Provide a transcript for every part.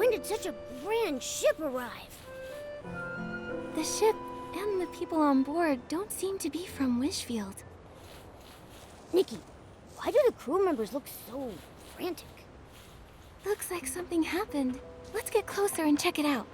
When did such a grand ship arrive? The ship and the people on board don't seem to be from Wishfield. Nikki, why do the crew members look so frantic? Looks like something happened. Let's get closer and check it out.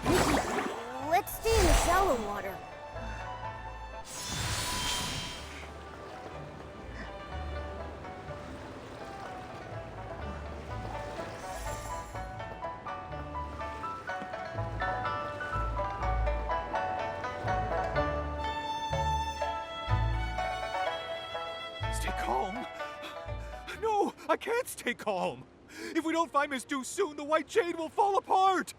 Nikki, let's stay in the shallow water. Stay calm. No, I can't stay calm. If we don't find Miss Du soon, the White Jade will fall apart.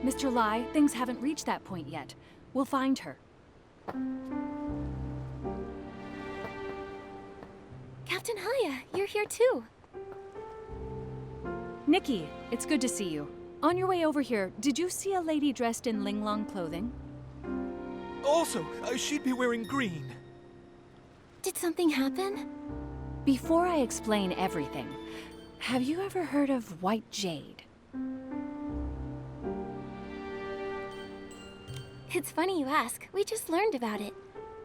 Mr. Lai, things haven't reached that point yet. We'll find her. Captain Haya, you're here too. Nikki, it's good to see you. On your way over here, did you see a lady dressed in Linglong clothing? Also, she'd be wearing green. Did something happen? Before I explain everything, have you ever heard of White Jade? It's funny you ask. We just learned about it.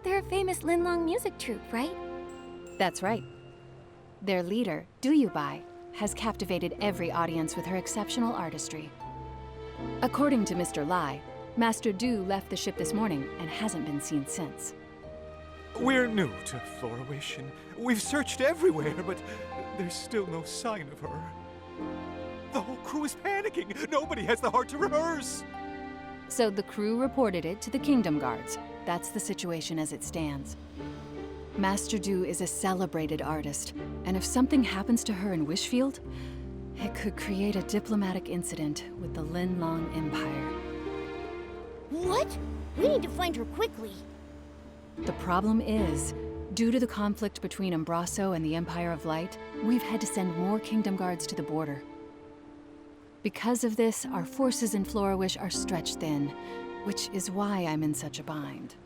They're a famous Linlong music troupe, right? That's right. Their leader, Duyubai, has captivated every audience with her exceptional artistry. According to Mr. Lai, Master Du left the ship this morning and hasn't been seen since. We're new to Florawation. We've searched everywhere, but there's still no sign of her. The whole crew is panicking. Nobody has the heart to rehearse. So the crew reported it to the Kingdom Guards. That's the situation as it stands. Master Du is a celebrated artist, and if something happens to her in Wishfield, it could create a diplomatic incident with the Linlong Empire. What? We need to find her quickly. The problem is, due to the conflict between Embraso and the Empire of Light, we've had to send more Kingdom Guards to the border. Because of this, our forces in Florawish are stretched thin, which is why I'm in such a bind.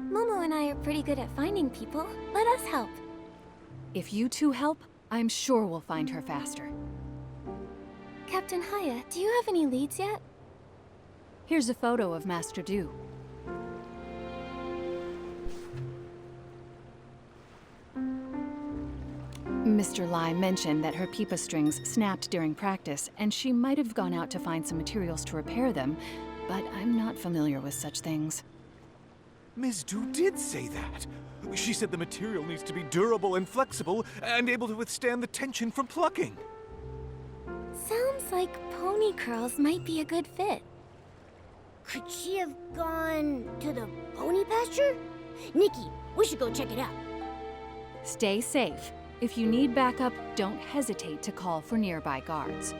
Momo and I are pretty good at finding people. Let us help. If you two help, I'm sure we'll find her faster. Captain Haya, do you have any leads yet? Here's a photo of Master Du. Mr. Lai mentioned that her pipa strings snapped during practice, and she might have gone out to find some materials to repair them, but I'm not familiar with such things. Ms. Du did say that. She said the material needs to be durable and flexible and able to withstand the tension from plucking. Sounds like pony curls might be a good fit. Could she have gone to the pony pasture? Nikki, we should go check it out. Stay safe. If you need backup, don't hesitate to call for nearby guards.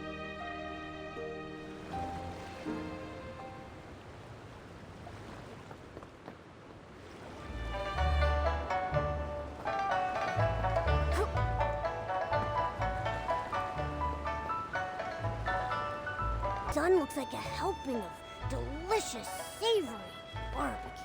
Sun looks like a helping of delicious, savory barbecue.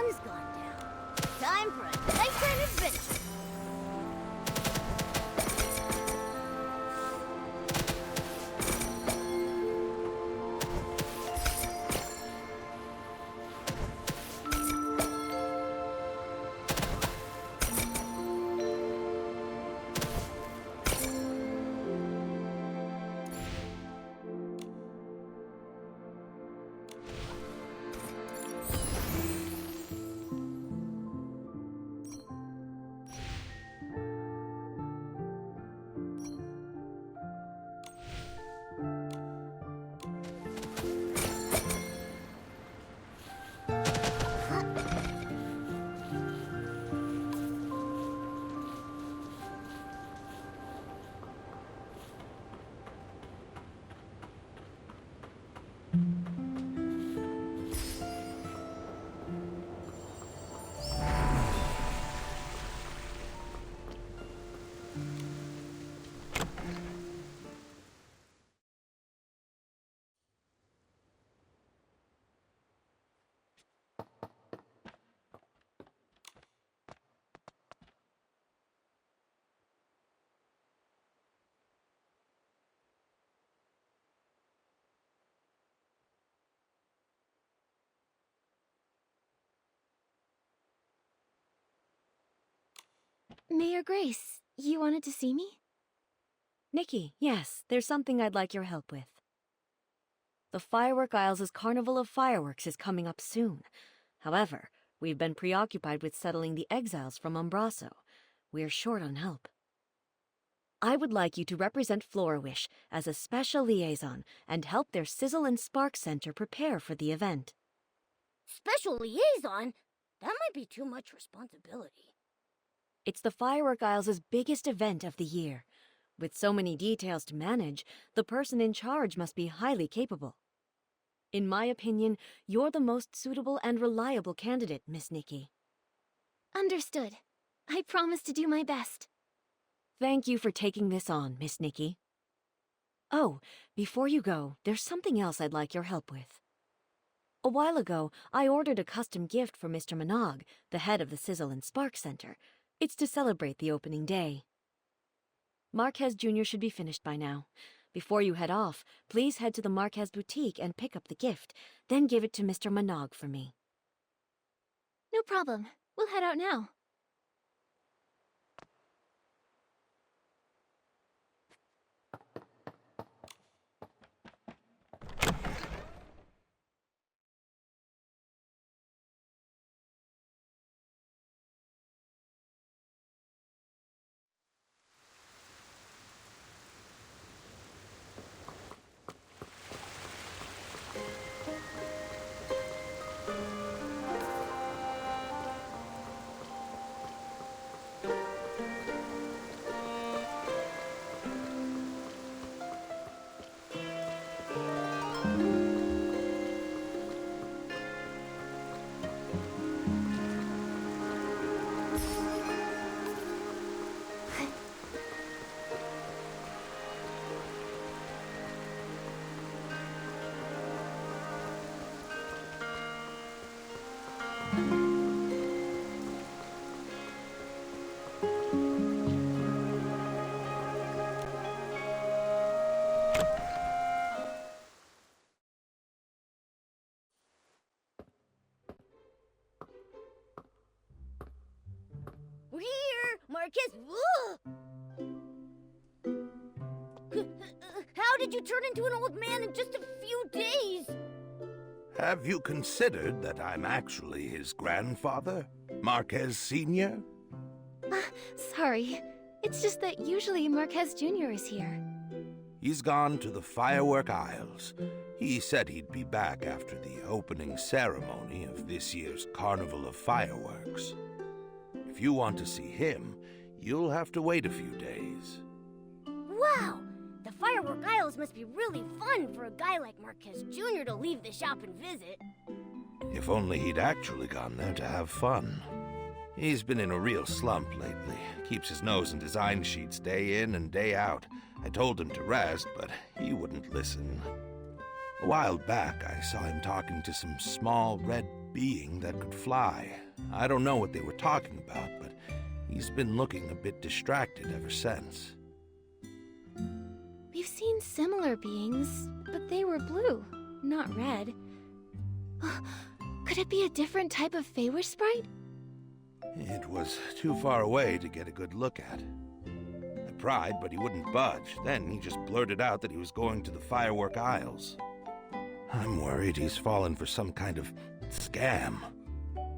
sun's gone down. Time for a nighttime adventure. Mayor Grace, you wanted to see me? Nikki, yes, there's something I'd like your help with. The Firework Isles' Carnival of Fireworks is coming up soon. However, we've been preoccupied with settling the exiles from Umbraso. We're short on help. I would like you to represent Florawish as a special liaison and help their Sizzle and Spark Center prepare for the event. Special liaison? That might be too much responsibility. It's the Firework Isles' biggest event of the year. With so many details to manage, the person in charge must be highly capable. In my opinion, you're the most suitable and reliable candidate, Miss Nikki. Understood. I promise to do my best. Thank you for taking this on, Miss Nikki. Oh, before you go, there's something else I'd like your help with. A while ago, I ordered a custom gift for Mr. Minogue, the head of the Sizzle and Spark Center. It's to celebrate the opening day. Marquez Jr. should be finished by now. Before you head off, please head to the Marquez boutique and pick up the gift, then give it to Mr. Minogue for me. No problem. We'll head out now. We're here, Marquez. How did you turn into an old man in just a few days? Have you considered that I'm actually his grandfather, Marquez Sr.? Sorry. It's just that usually Marquez Jr. is here. He's gone to the Firework Isles. He said he'd be back after the opening ceremony of this year's Carnival of Fireworks. If you want to see him, you'll have to wait a few days. Wow! The Firework Isles must be really fun for a guy like Marquez Jr. to leave the shop and visit. If only he'd actually gone there to have fun. He's been in a real slump lately. Keeps his nose in design sheets day in and day out. I told him to rest, but he wouldn't listen. A while back, I saw him talking to some small red being that could fly. I don't know what they were talking about, but he's been looking a bit distracted ever since. We've seen similar beings, but they were blue, not red. Could it be a different type of Feywish sprite? It was too far away to get a good look at. I pried, but he wouldn't budge. Then he just blurted out that he was going to the Firework Isles. I'm worried he's fallen for some kind of scam.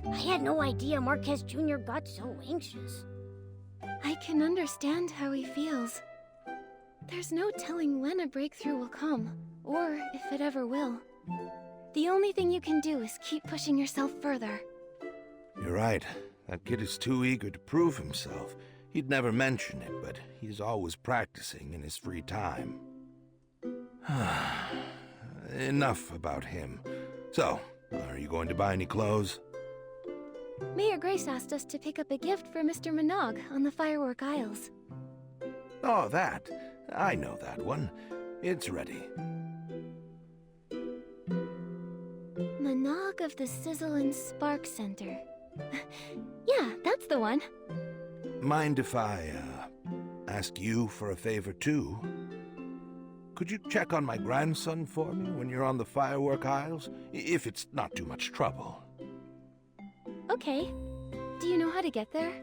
I had no idea Marquez Jr. got so anxious. I can understand how he feels. There's no telling when a breakthrough will come, or if it ever will. The only thing you can do is keep pushing yourself further. You're right. That kid is too eager to prove himself. He'd never mention it, but he's always practicing in his free time. Enough about him. So, are you going to buy any clothes? Mayor Grace asked us to pick up a gift for Mr. Minogue on the Firework Isles. Oh, that. I know that one. It's ready. Minogue of the Sizzle and Spark Center. Yeah, that's the one. Mind if I, ask you for a favor, too? Could you check on my grandson for me when you're on the Firework Isles? If it's not too much trouble. Okay. Do you know how to get there?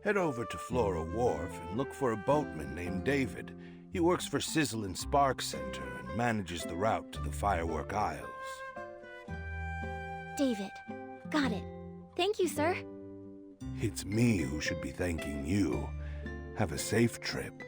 Head over to Flora Wharf and look for a boatman named David. He works for Sizzle and Spark Center and manages the route to the Firework Isles. David. Got it. Thank you, sir. It's me who should be thanking you. Have a safe trip.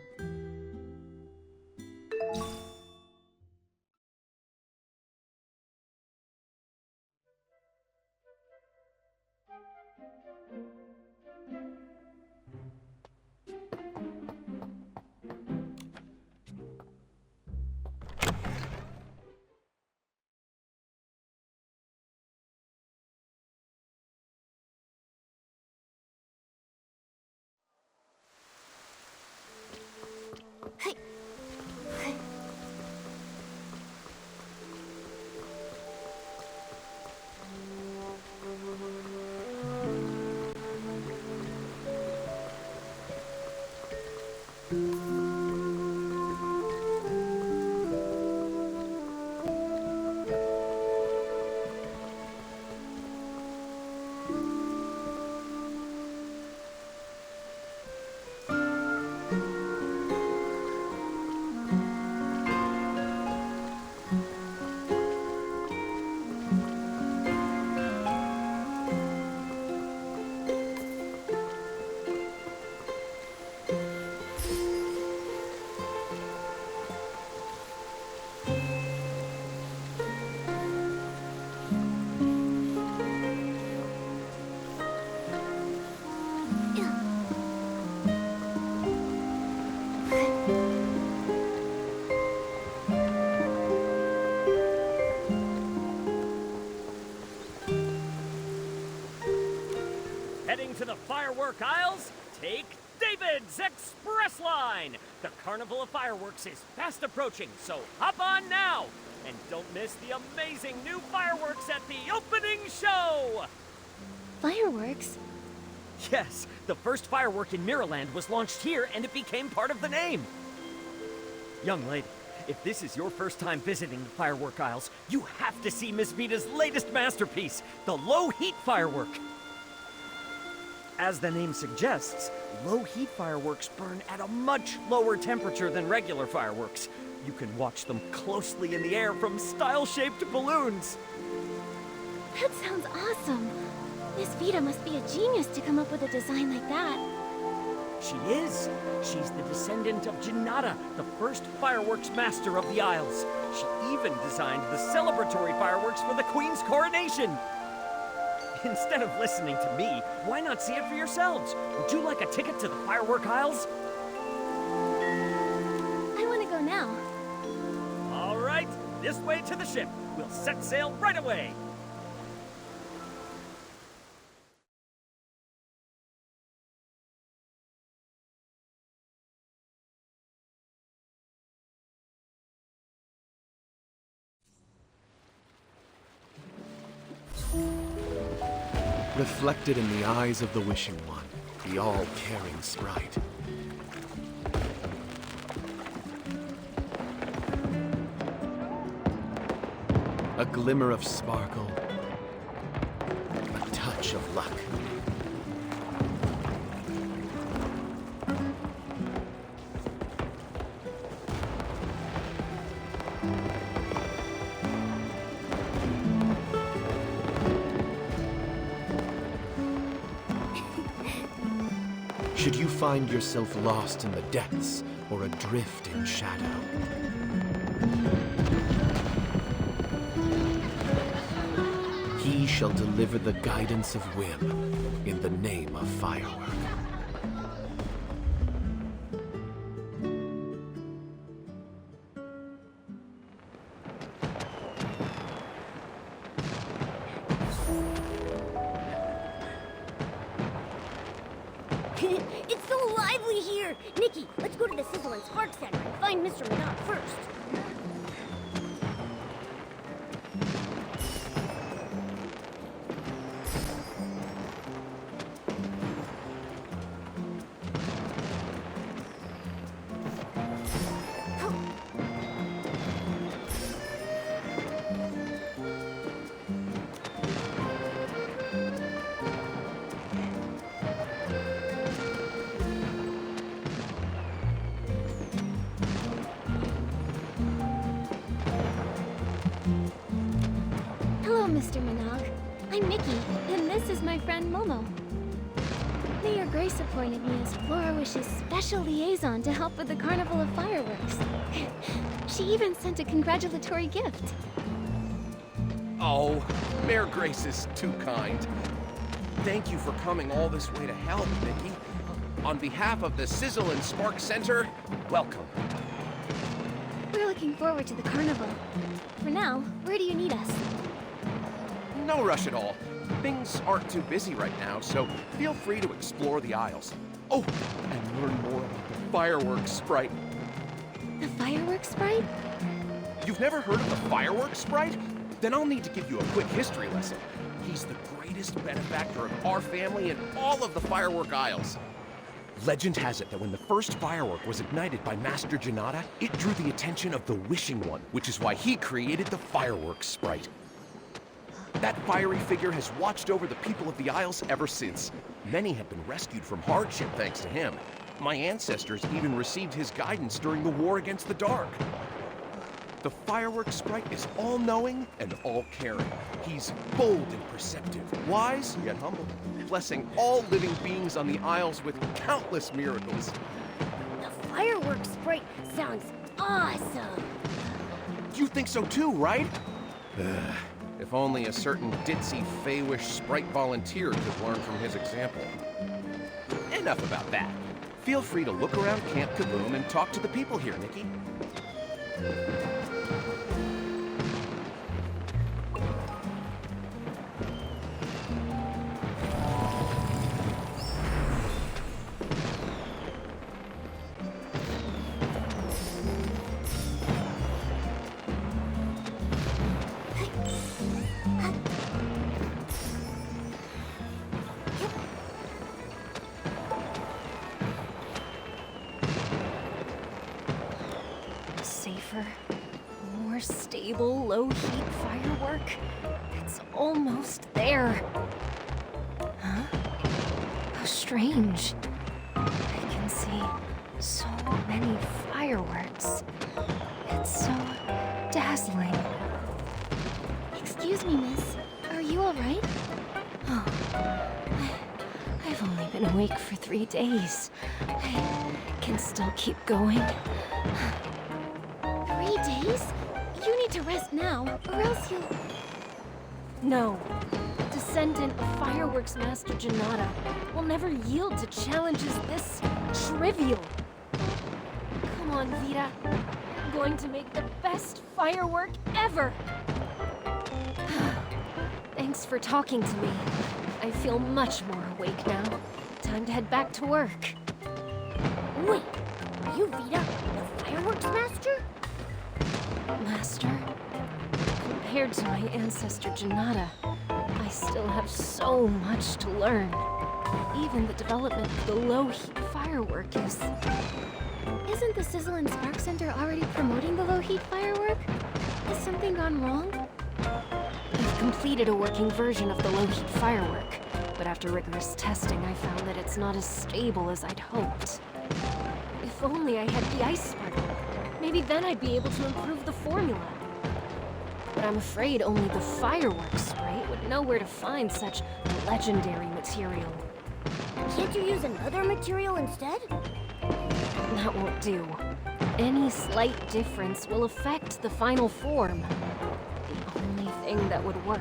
Heading to the Firework Isles? Take David's Express Line! The Carnival of Fireworks is fast approaching, so hop on now! And don't miss the amazing new fireworks at the opening show! Fireworks? Yes, the first firework in Mirrorland was launched here and it became part of the name. Young lady, if this is your first time visiting the Firework Isles, you have to see Miss Vita's latest masterpiece, the low-heat firework. As the name suggests, low-heat fireworks burn at a much lower temperature than regular fireworks. You can watch them closely in the air from style-shaped balloons. That sounds awesome. Miss Vita must be a genius to come up with a design like that. She is. She's the descendant of Janata, the first fireworks master of the Isles. She even designed the celebratory fireworks for the Queen's coronation. Instead of listening to me, why not see it for yourselves? Would you like a ticket to the Firework Isles? I want to go now. All right, this way to the ship. We'll set sail right away. reflected in the eyes of the Wishing One, the all-caring sprite. A glimmer of sparkle, a touch of luck. Should you find yourself lost in the depths or adrift in shadow, he shall deliver the guidance of whim in the name of firework. It's so lively here! Nikki, let's go to the Sizzle and Spark Center and find Mr. Madonna first. Hello, Mr. Minogue. I'm Nikki, and this is my friend Momo. Mayor Grace appointed me as Flora Wish's special liaison to help with the Carnival of Fireworks. She even sent a congratulatory gift. Oh, Mayor Grace is too kind. Thank you for coming all this way to help, Nikki. On behalf of the Sizzle and Spark Center, welcome. We're looking forward to the carnival. For now, where do you need us? No rush at all. Things aren't too busy right now, so feel free to explore the aisles. Oh, and learn more about the fireworks sprite. The fireworks sprite? You've never heard of the fireworks sprite? Then I'll need to give you a quick history lesson. He's the greatest benefactor of our family in all of the firework aisles. Legend has it that when the first firework was ignited by Master Janata, it drew the attention of the Wishing One, which is why he created the fireworks sprite. That fiery figure has watched over the people of the Isles ever since. Many have been rescued from hardship thanks to him. My ancestors even received his guidance during the war against the dark. The fireworks sprite is all-knowing and all-caring. He's bold and perceptive, wise yet humble, blessing all living beings on the Isles with countless miracles. The fireworks sprite sounds awesome! You think so too, right? If only a certain ditzy Feywish sprite volunteer could learn from his example. Enough about that. Feel free to look around Camp Kaboom and talk to the people here, Nikki. Safer, more stable, low-heat firework. It's almost there. Huh? How strange. I can see so many fireworks. It's so dazzling. Excuse me, miss. Are you all right? Oh, I've only been awake for 3 days. I can still keep going. 3 days? You need to rest now, or else you'll... No. Descendant of Fireworks Master Janata will never yield to challenges this trivial. Come on, Vita. I'm going to make the best firework ever! Thanks for talking to me. I feel much more awake now. Time to head back to work. Wait, are you Vita, the fireworks master? Master? Compared to my ancestor Janata, I still have so much to learn. Even the development of the low-heat firework is... Isn't the Sizzle and Spark Center already promoting the low-heat firework? Has something gone wrong? I've completed a working version of the low-heat firework, but after rigorous testing I found that it's not as stable as I'd hoped. If only I had the ice sparkle, maybe then I'd be able to improve the formula. But I'm afraid only the fireworks sprite would know where to find such legendary material. Can't you use another material instead? That won't do. Any slight difference will affect the final form. The only thing that would work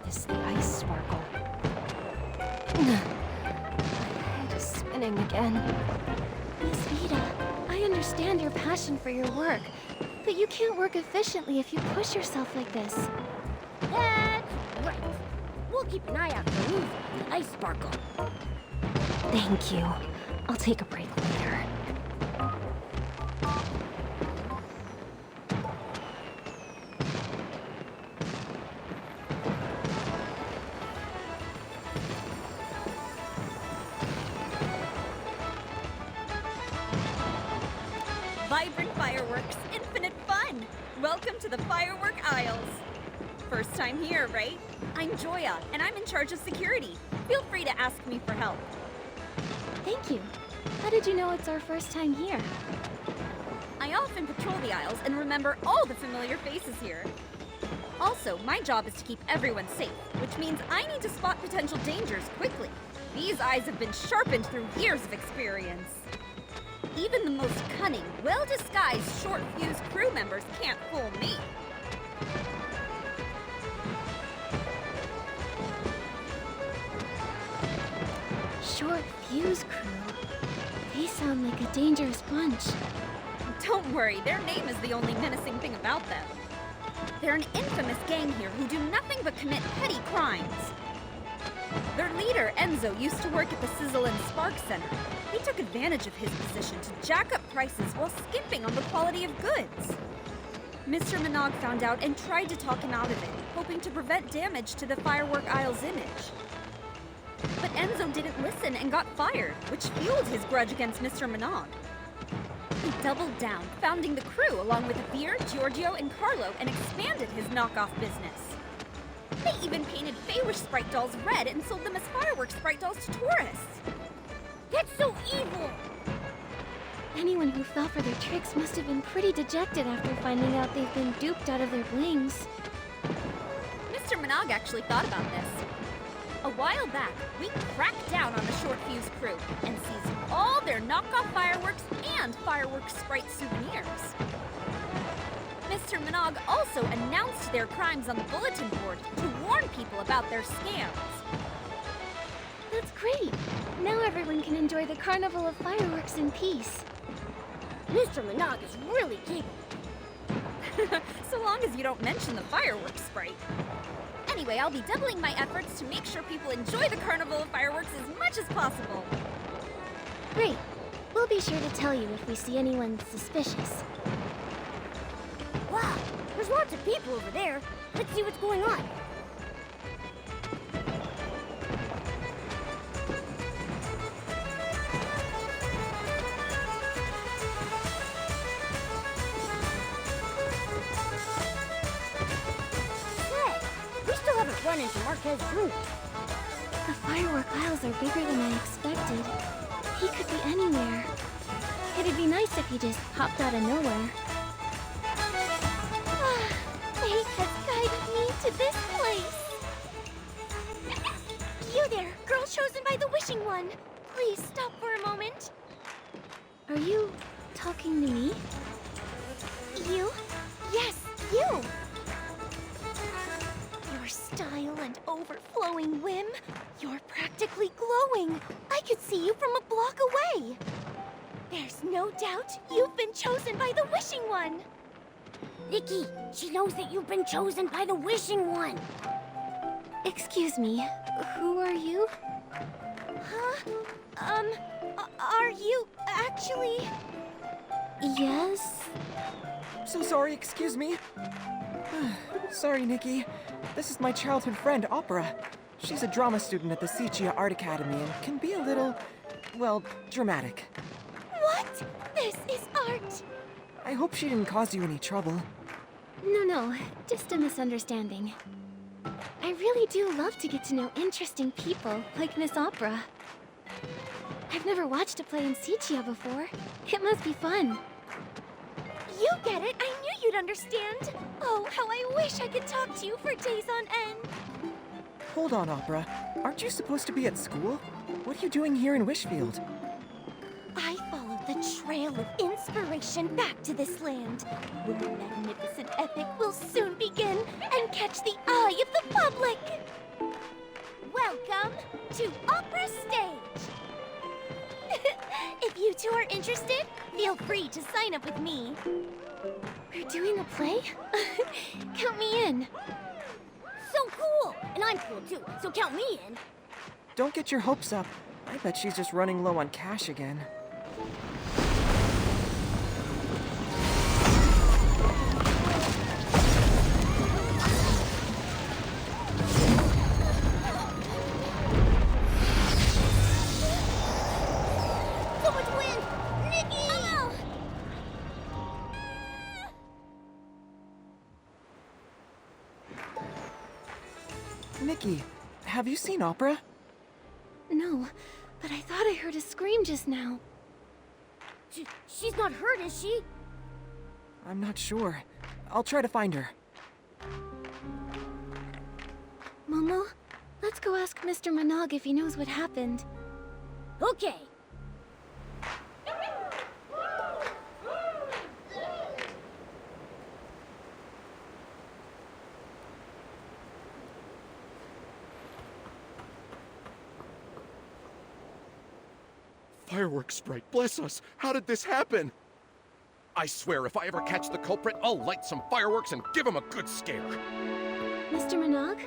is the ice sparkle. My head is spinning again. Miss Vida, I understand your passion for your work, but you can't work efficiently if you push yourself like this. That's right. We'll keep an eye out for you, the ice sparkle. Thank you. I'll take a break later. Vibrant fireworks, infinite fun! Welcome to the Firework Isles. First time here, right? I'm Joya, and I'm in charge of security. Feel free to ask me for help. Thank you. How did you know it's our first time here? I often patrol the Isles and remember all the familiar faces here. Also, my job is to keep everyone safe, which means I need to spot potential dangers quickly. These eyes have been sharpened through years of experience. Even the most cunning, well-disguised, short-fused crew members can't fool me. Short Fuse Crew. They sound like a dangerous bunch. Don't worry, their name is the only menacing thing about them. They're an infamous gang here who do nothing but commit petty crimes. Their leader, Enzo, used to work at the Sizzle and Spark Center. He took advantage of his position to jack up prices while skimping on the quality of goods. Mr. Minogue found out and tried to talk him out of it, hoping to prevent damage to the Firework Isle's image. But Enzo didn't listen and got fired, which fueled his grudge against Mr. Minogue. He doubled down, founding the crew along with Veer, Giorgio, and Carlo, and expanded his knockoff business. They even painted Feywish sprite dolls red and sold them as fireworks sprite dolls to tourists. That's so evil! Anyone who fell for their tricks must have been pretty dejected after finding out they've been duped out of their blings. Mr. Minogue actually thought about this. A while back, we cracked down on the Short Fuse crew and seized all their knockoff fireworks and fireworks sprite souvenirs. Mr. Minogue also announced their crimes on the bulletin board to warn people about their scams. That's great! Now everyone can enjoy the Carnival of Fireworks in peace. Mr. Minogue is really capable. So long as you don't mention the fireworks sprite. Anyway, I'll be doubling my efforts to make sure people enjoy the Carnival of Fireworks as much as possible. Great. We'll be sure to tell you if we see anyone suspicious. Wow, there's lots of people over there. Let's see what's going on. We still haven't run into Marquez Group. The Firework Isles are bigger than I expected. He could be anywhere. It'd be nice if he just popped out of nowhere. Fate has guided me to this place. You there, girl chosen by the Wishing One. Please stop for a moment. Are you talking to me? You? Yes, you! Your style and overflowing whim. You're practically glowing. I could see you from a block away. There's no doubt you've been chosen by the Wishing One. Nikki, she knows that you've been chosen by the Wishing One. Excuse me, who are you? Huh? Are you actually... Yes? So sorry, excuse me. Sorry, Nikki. This is my childhood friend, Opera. She's a drama student at the Sichia Art Academy and can be a little, well, dramatic. What? This is art! I hope she didn't cause you any trouble. No, just a misunderstanding. I really do love to get to know interesting people, like Miss Opera. I've never watched a play in Sichia before. It must be fun. You get it! I knew you'd understand! Oh, how I wish I could talk to you for days on end! Hold on, Opera. Aren't you supposed to be at school? What are you doing here in Wishfield? I followed the trail of inspiration back to this land, where a magnificent epic will soon begin and catch the eye of the public! Welcome to Opera Stage! If you two are interested, feel free to sign up with me. We're doing a play? Count me in. So cool! And I'm cool too, so count me in. Don't get your hopes up. I bet she's just running low on cash again. So much wind! Nikki! Oh! Nikki, have you seen Opera? No, but I thought I heard a scream just now. She's not hurt, is she? I'm not sure. I'll try to find her. Momo, let's go ask Mr. Manaug if he knows what happened. Okay. Fireworks sprite, bless us! How did this happen? I swear, if I ever catch the culprit, I'll light some fireworks and give him a good scare. Mr. Manaug?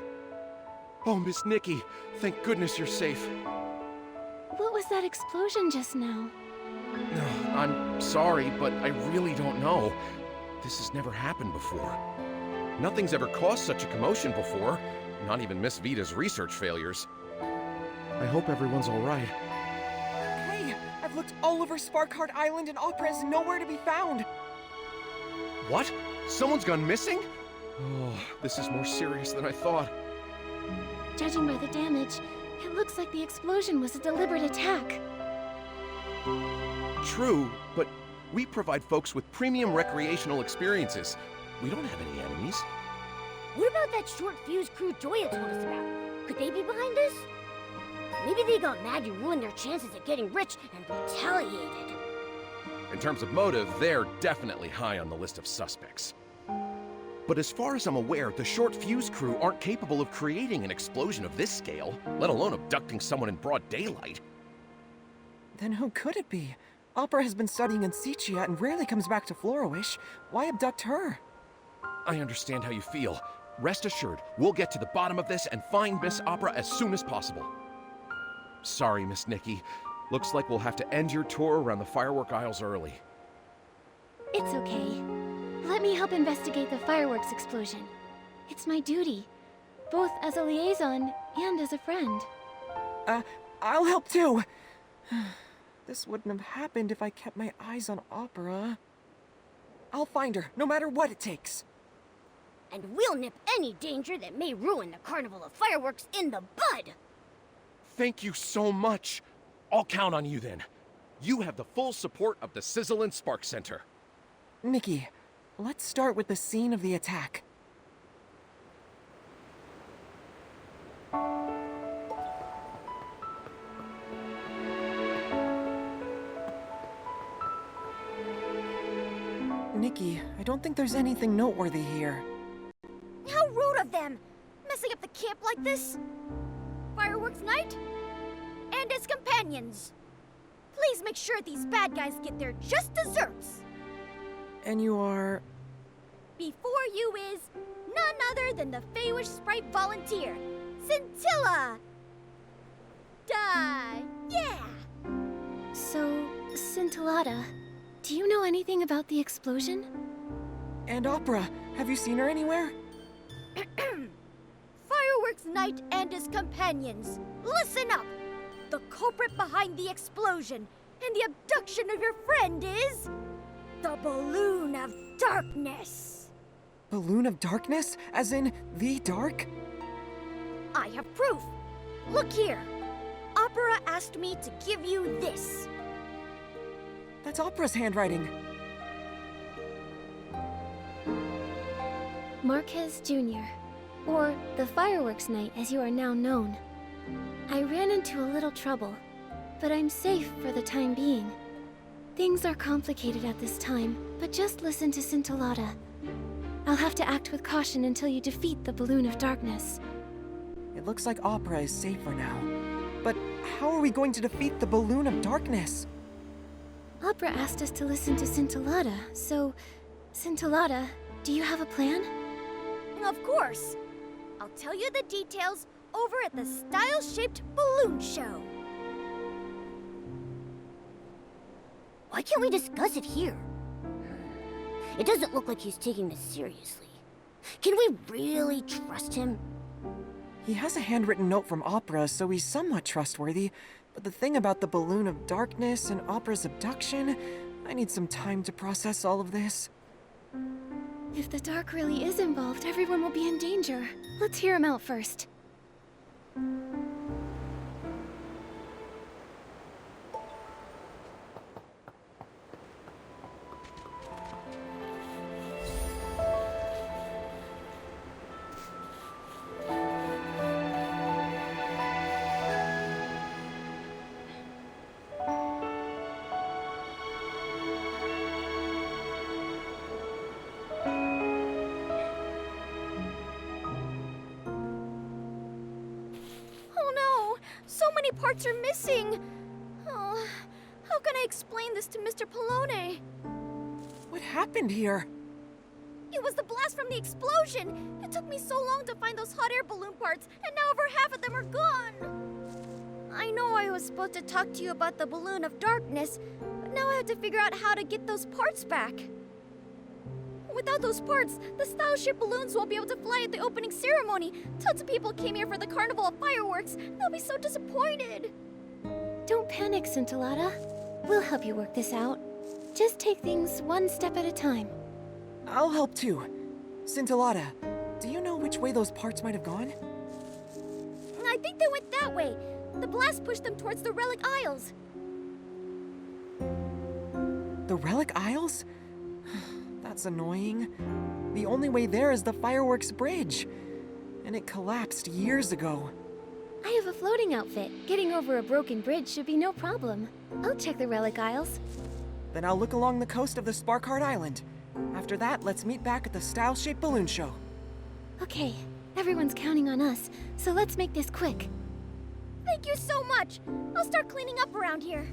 Oh, Miss Nikki, thank goodness you're safe. What was that explosion just now? I'm sorry, but I really don't know. This has never happened before. Nothing's ever caused such a commotion before, not even Miss Vita's research failures. I hope everyone's all right. Hey, I've looked all over Sparkheart Island and Opera is nowhere to be found. What? Someone's gone missing? Oh, this is more serious than I thought. Judging by the damage, it looks like the explosion was a deliberate attack. True, but we provide folks with premium recreational experiences. We don't have any enemies. What about that short fuse crew Joya told us about? Could they be behind this? Maybe they got mad you ruined their chances at getting rich and retaliated. In terms of motive, they're definitely high on the list of suspects. But as far as I'm aware, the short fuse crew aren't capable of creating an explosion of this scale, let alone abducting someone in broad daylight. Then who could it be? Opera has been studying in Sichia and rarely comes back to Floriwish. Why abduct her? I understand how you feel. Rest assured, we'll get to the bottom of this and find Miss Opera as soon as possible. Sorry, Miss Nikki. Looks like we'll have to end your tour around the firework aisles early. It's okay. Let me help investigate the fireworks explosion. It's my duty, both as a liaison and as a friend. I'll help too. This wouldn't have happened if I kept my eyes on Opera. I'll find her, no matter what it takes. And we'll nip any danger that may ruin the Carnival of Fireworks in the bud! Thank you so much. I'll count on you then. You have the full support of the Sizzle and Spark Center. Nikki, let's start with the scene of the attack. Nikki, I don't think there's anything noteworthy here. How rude of them! Messing up the camp like this! Fireworks night? And its companions! Please make sure these bad guys get their just desserts! And you are... Before you is none other than the Feywish Sprite volunteer, Scintilla! Yeah! So, Scintillata, do you know anything about the explosion? And Opera, have you seen her anywhere? Fireworks Knight and his companions, listen up! The culprit behind the explosion and the abduction of your friend is... the Balloon of Darkness! Balloon of Darkness? As in, the dark? I have proof! Look here! Opera asked me to give you this. That's Opera's handwriting. Marquez Jr., or the Fireworks Knight as you are now known. I ran into a little trouble, but I'm safe for the time being. Things are complicated at this time, but just listen to Scintillata. I'll have to act with caution until you defeat the Balloon of Darkness. It looks like Opera is safe for now. But how are we going to defeat the Balloon of Darkness? Opera asked us to listen to Scintillata, so... Scintillata, do you have a plan? Of course! I'll tell you the details over at the Style-Shaped Balloon Show. Why can't we discuss it here? It doesn't look like he's taking this seriously. Can we really trust him? He has a handwritten note from Opera, so he's somewhat trustworthy. But the thing about the Balloon of Darkness and Opera's abduction, I need some time to process all of this. If the dark really is involved, everyone will be in danger. Let's hear him out first. Parts are missing. Oh, how can I explain this to Mr. Polone? What happened here? It was the blast from the explosion. It took me so long to find those hot air balloon parts, and now over half of them are gone. I know I was supposed to talk to you about the Balloon of Darkness, but now I have to figure out how to get those parts back. Without those parts, the Style-Shaped balloons won't be able to fly at the opening ceremony. Tons of people came here for the Carnival of Fireworks. They'll be so disappointed. Don't panic, Scintillata. We'll help you work this out. Just take things one step at a time. I'll help too. Scintillata, do you know which way those parts might have gone? I think they went that way. The blast pushed them towards the Relic Isles. The Relic Isles? That's annoying. The only way there is the Fireworks Bridge. And it collapsed years ago. I have a floating outfit. Getting over a broken bridge should be no problem. I'll check the Relic Isles. Then I'll look along the coast of the Sparkheart Island. After that, let's meet back at the Style-Shaped Balloon Show. Okay, everyone's counting on us, so let's make this quick. Thank you so much. I'll start cleaning up around here.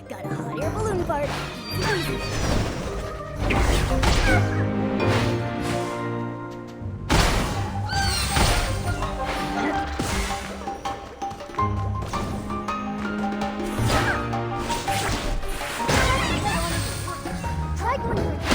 Got a hot air balloon part. Easy. Try going to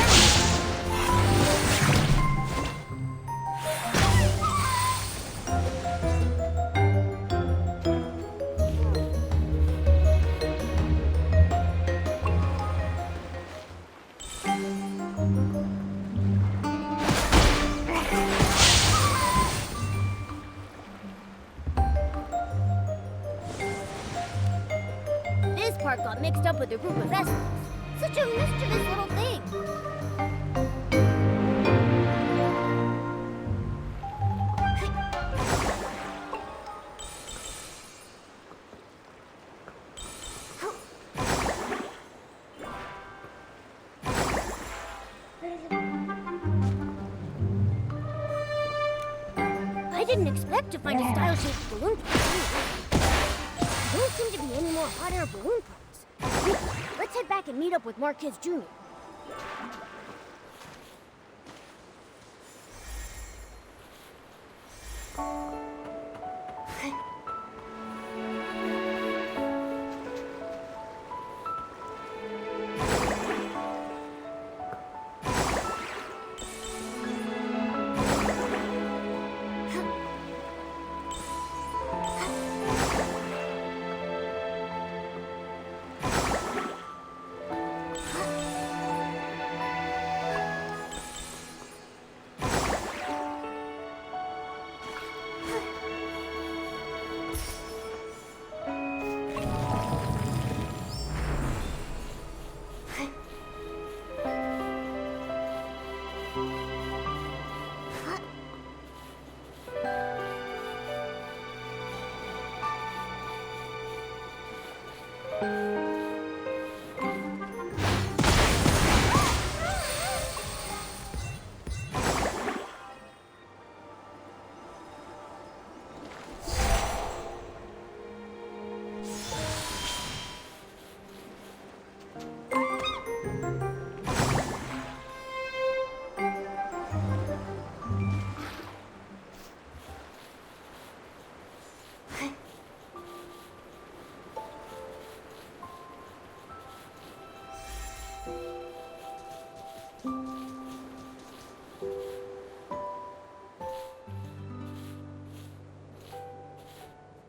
part got mixed up with a group of Essex. Such a mischievous little thing. I didn't expect to find a style-shaped balloon part. There don't seem to be any more hot air balloon parts. Nikki, let's head back and meet up with Marquez Jr.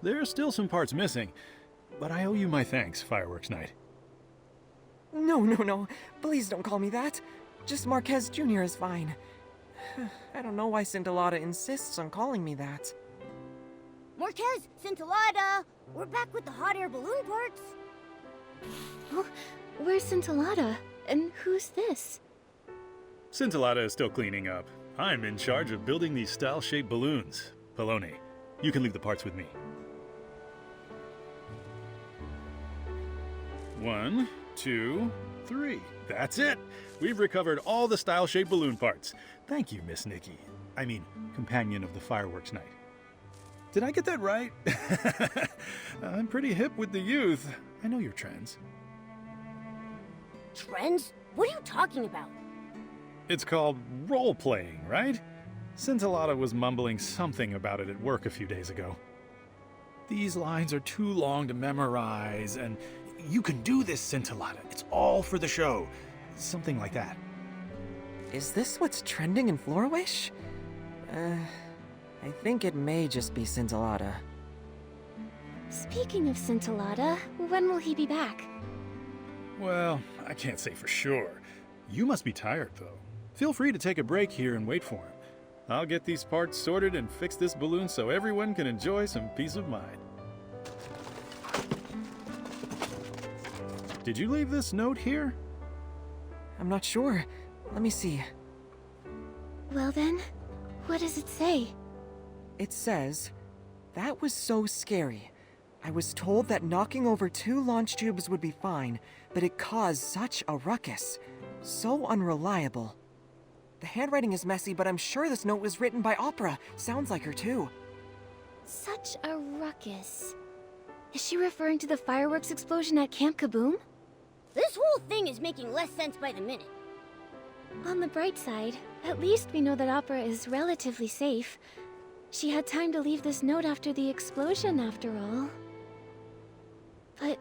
There are still some parts missing, but I owe you my thanks, Fireworks Night. No. Please don't call me that. Just Marquez Jr. is fine. I don't know why Scintillata insists on calling me that. Marquez, Scintillata, we're back with the hot air balloon parts. Oh, where's Scintillata? And who's this? Scintillata is still cleaning up. I'm in charge of building these style-shaped balloons. Poloni, you can leave the parts with me. 1, 2, 3. That's it! We've recovered all the style-shaped balloon parts. Thank you, Miss Nikki. I mean, companion of the Fireworks Night. Did I get that right? I'm pretty hip with the youth. I know your trends. Trends? What are you talking about? It's called role-playing, right? Scintillata was mumbling something about it at work a few days ago. These lines are too long to memorize, and you can do this, Scintillata. It's all for the show. Something like that. Is this what's trending in Florawish? I think it may just be Scintillata. Speaking of Scintillata, when will he be back? Well, I can't say for sure. You must be tired, though. Feel free to take a break here and wait for him. I'll get these parts sorted and fix this balloon so everyone can enjoy some peace of mind. Did you leave this note here? I'm not sure. Let me see. Well then, what does it say? It says, "That was so scary. I was told that knocking over 2 launch tubes would be fine, but it caused such a ruckus. So unreliable." The handwriting is messy, but I'm sure this note was written by Opera. Sounds like her too. Such a ruckus. Is she referring to the fireworks explosion at Camp Kaboom? This whole thing is making less sense by the minute. On the bright side, at least we know that Opera is relatively safe. She had time to leave this note after the explosion, after all. But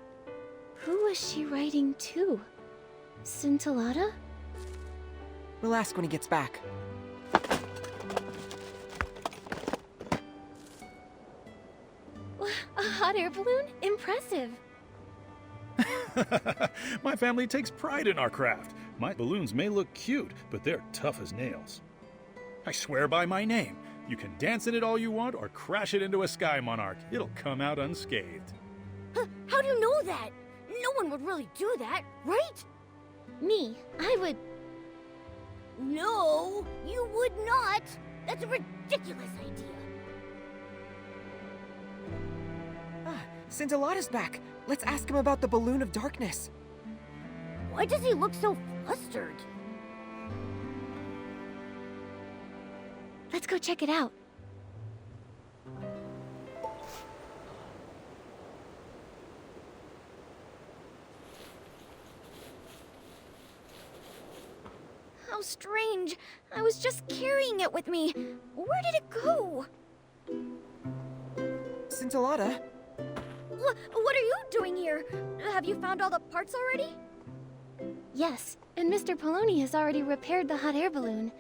who was she writing to? Scintillata? We'll ask when he gets back. A hot air balloon? Impressive. My family takes pride in our craft. My balloons may look cute, but they're tough as nails. I swear by my name. You can dance in it all you want or crash it into a sky monarch. It'll come out unscathed. How do you know that? No one would really do that, right? Me, I would. No, you would not. That's a ridiculous idea. Ah, Scintillata's back. Let's ask him about the Balloon of Darkness. Why does he look so flustered? Let's go check it out. How strange. I was just carrying it with me. Where did it go? Scintillata? What are you doing here? Have you found all the parts already? Yes, and Mr. Poloni has already repaired the hot air balloon.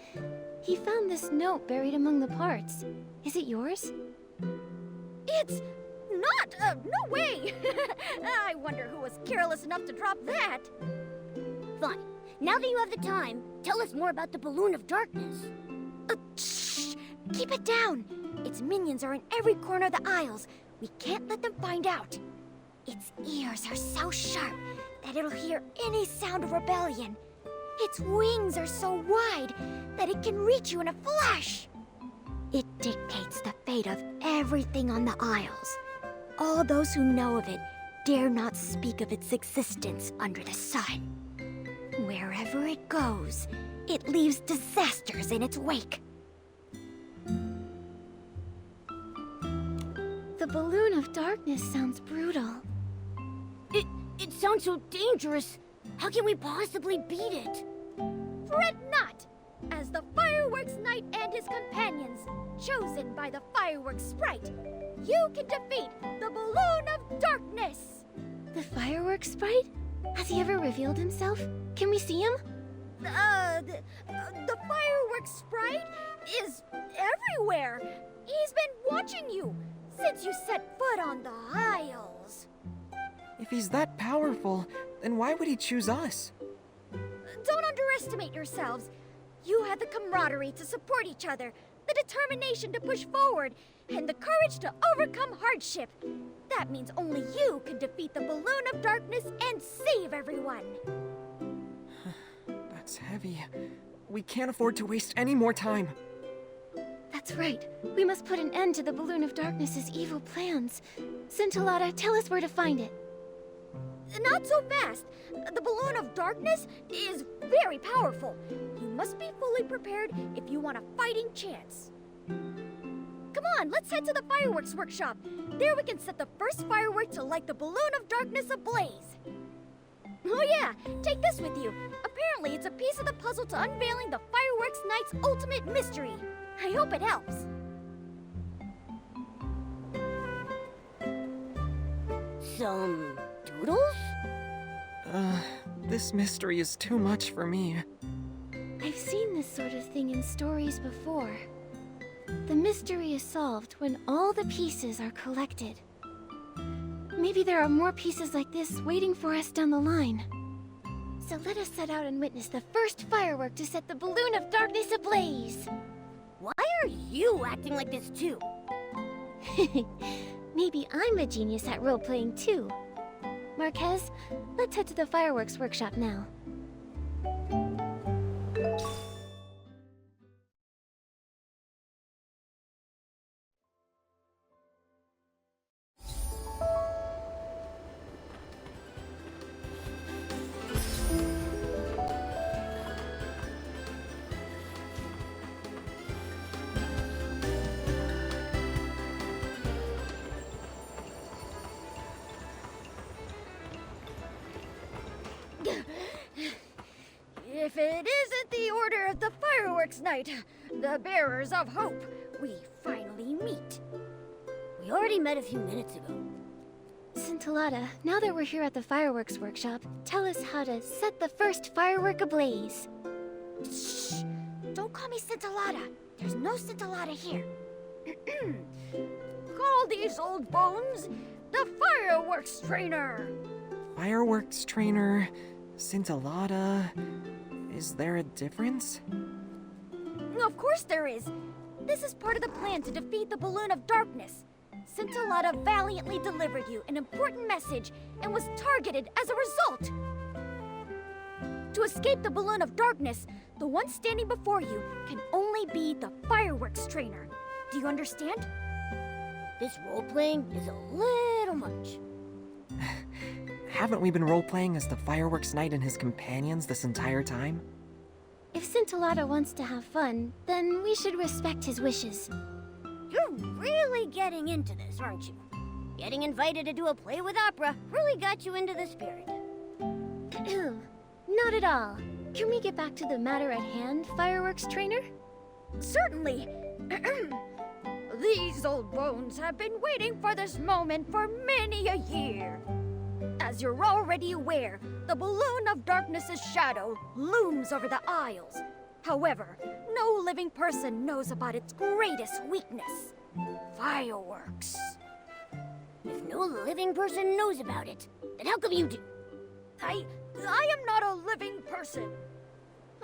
He found this note buried among the parts. Is it yours? It's not! No way! I wonder who was careless enough to drop that. Fine. Now that you have the time, tell us more about the Balloon of Darkness. Shh! Keep it down! Its minions are in every corner of the aisles. We can't let them find out. Its ears are so sharp that it'll hear any sound of rebellion. Its wings are so wide that it can reach you in a flash. It dictates the fate of everything on the aisles. All those who know of it dare not speak of its existence under the sun. Wherever it goes, it leaves disasters in its wake. The Balloon of Darkness sounds brutal. It sounds so dangerous. How can we possibly beat it? Fret not! As the Fireworks Knight and his companions, chosen by the Fireworks Sprite, you can defeat the Balloon of Darkness! The fireworks sprite? Has he ever revealed himself? Can we see him? The Fireworks Sprite is everywhere! He's been watching you since you set foot on the aisles. If he's that powerful, then why would he choose us? Don't underestimate yourselves. You have the camaraderie to support each other, the determination to push forward, and the courage to overcome hardship. That means only you can defeat the Balloon of Darkness and save everyone. That's heavy. We can't afford to waste any more time. That's right. We must put an end to the Balloon of Darkness's evil plans. Scintillata, tell us where to find it. Not so fast. The Balloon of Darkness is very powerful. You must be fully prepared if you want a fighting chance. Come on, let's head to the fireworks workshop. There we can set the first firework to light the Balloon of Darkness ablaze. Oh yeah, take this with you. Apparently it's a piece of the puzzle to unveiling the Fireworks Knight's ultimate mystery. I hope it helps. Some doodles? This mystery is too much for me. I've seen this sort of thing in stories before. The mystery is solved when all the pieces are collected. Maybe there are more pieces like this waiting for us down the line. So let us set out and witness the first firework to set the Balloon of Darkness ablaze. Why are you acting like this too? Maybe I'm a genius at role-playing too. Marquez, let's head to the fireworks workshop now. If it isn't the Order of the Fireworks Knight, the Bearers of Hope, we finally meet. We already met a few minutes ago. Scintillata, now that we're here at the fireworks workshop, tell us how to set the first firework ablaze. Shh! Don't call me Scintillata. There's no Scintillata here. Call these old bones the Fireworks Trainer. Fireworks trainer, Scintillata. Is there a difference? Of course there is. This is part of the plan to defeat the Balloon of Darkness. Scintillata valiantly delivered you an important message and was targeted as a result. To escape the balloon of darkness, the one standing before you can only be the fireworks trainer. Do you understand? This role-playing is a little much. Haven't we been role-playing as the fireworks knight and his companions this entire time? If Scintillata wants to have fun, then we should respect his wishes. You're really getting into this, aren't you? Getting invited to do a play with opera really got you into the spirit. Not at all. Can we get back to the matter at hand, fireworks trainer? Certainly. These old bones have been waiting for this moment for many a year. As you're already aware, the balloon of darkness's shadow looms over the Isles. However, no living person knows about its greatest weakness: fireworks. If no living person knows about it, then how come you do? I am not a living person.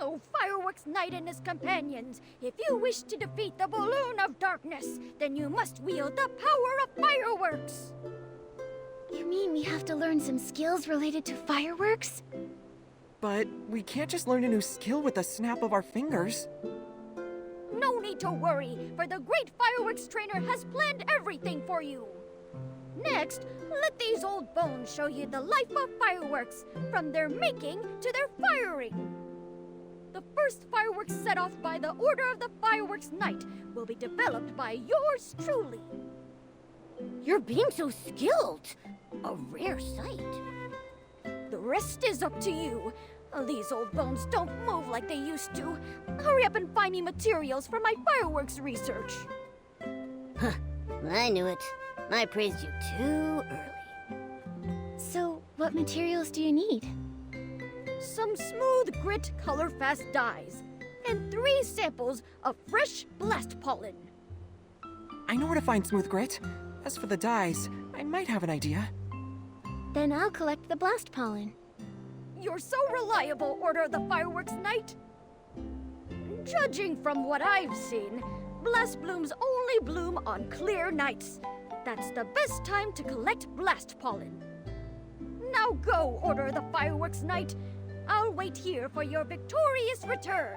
Oh, Fireworks Knight and his companions, if you wish to defeat the balloon of darkness, then you must wield the power of fireworks. You mean we have to learn some skills related to fireworks? But we can't just learn a new skill with the snap of our fingers. No need to worry, for the great fireworks trainer has planned everything for you. Next, let these old bones show you the life of fireworks, from their making to their firing. The first fireworks set off by the Order of the Fireworks Knight will be developed by yours truly. You're being so skilled. A rare sight. The rest is up to you. These old bones don't move like they used to. Hurry up and find me materials for my fireworks research. Huh, I knew it. I praised you too early. So, what materials do you need? Some smooth grit color-fast dyes, and 3 samples of fresh blast pollen. I know where to find smooth grit. As for the dyes, I might have an idea. Then I'll collect the blast pollen. You're so reliable, Order of the Fireworks Knight. Judging from what I've seen, blast blooms only bloom on clear nights. That's the best time to collect blast pollen. Now go, Order of the Fireworks Knight. I'll wait here for your victorious return.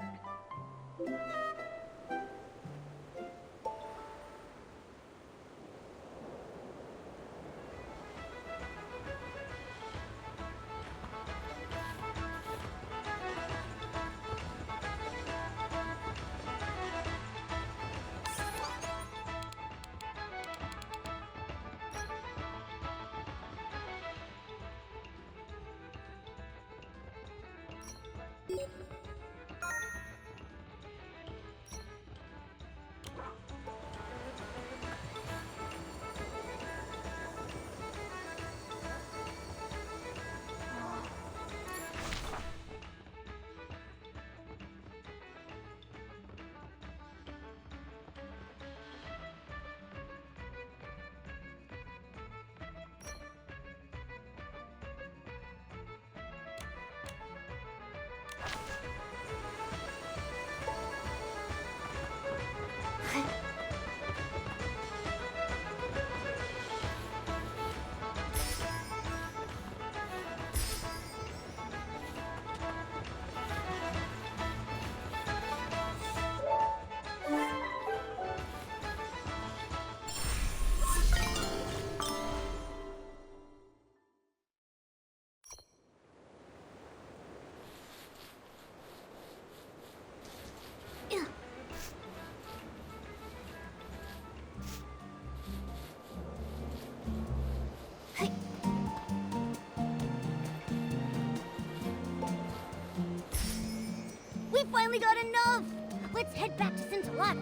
We finally got enough! Let's head back to Scintillata.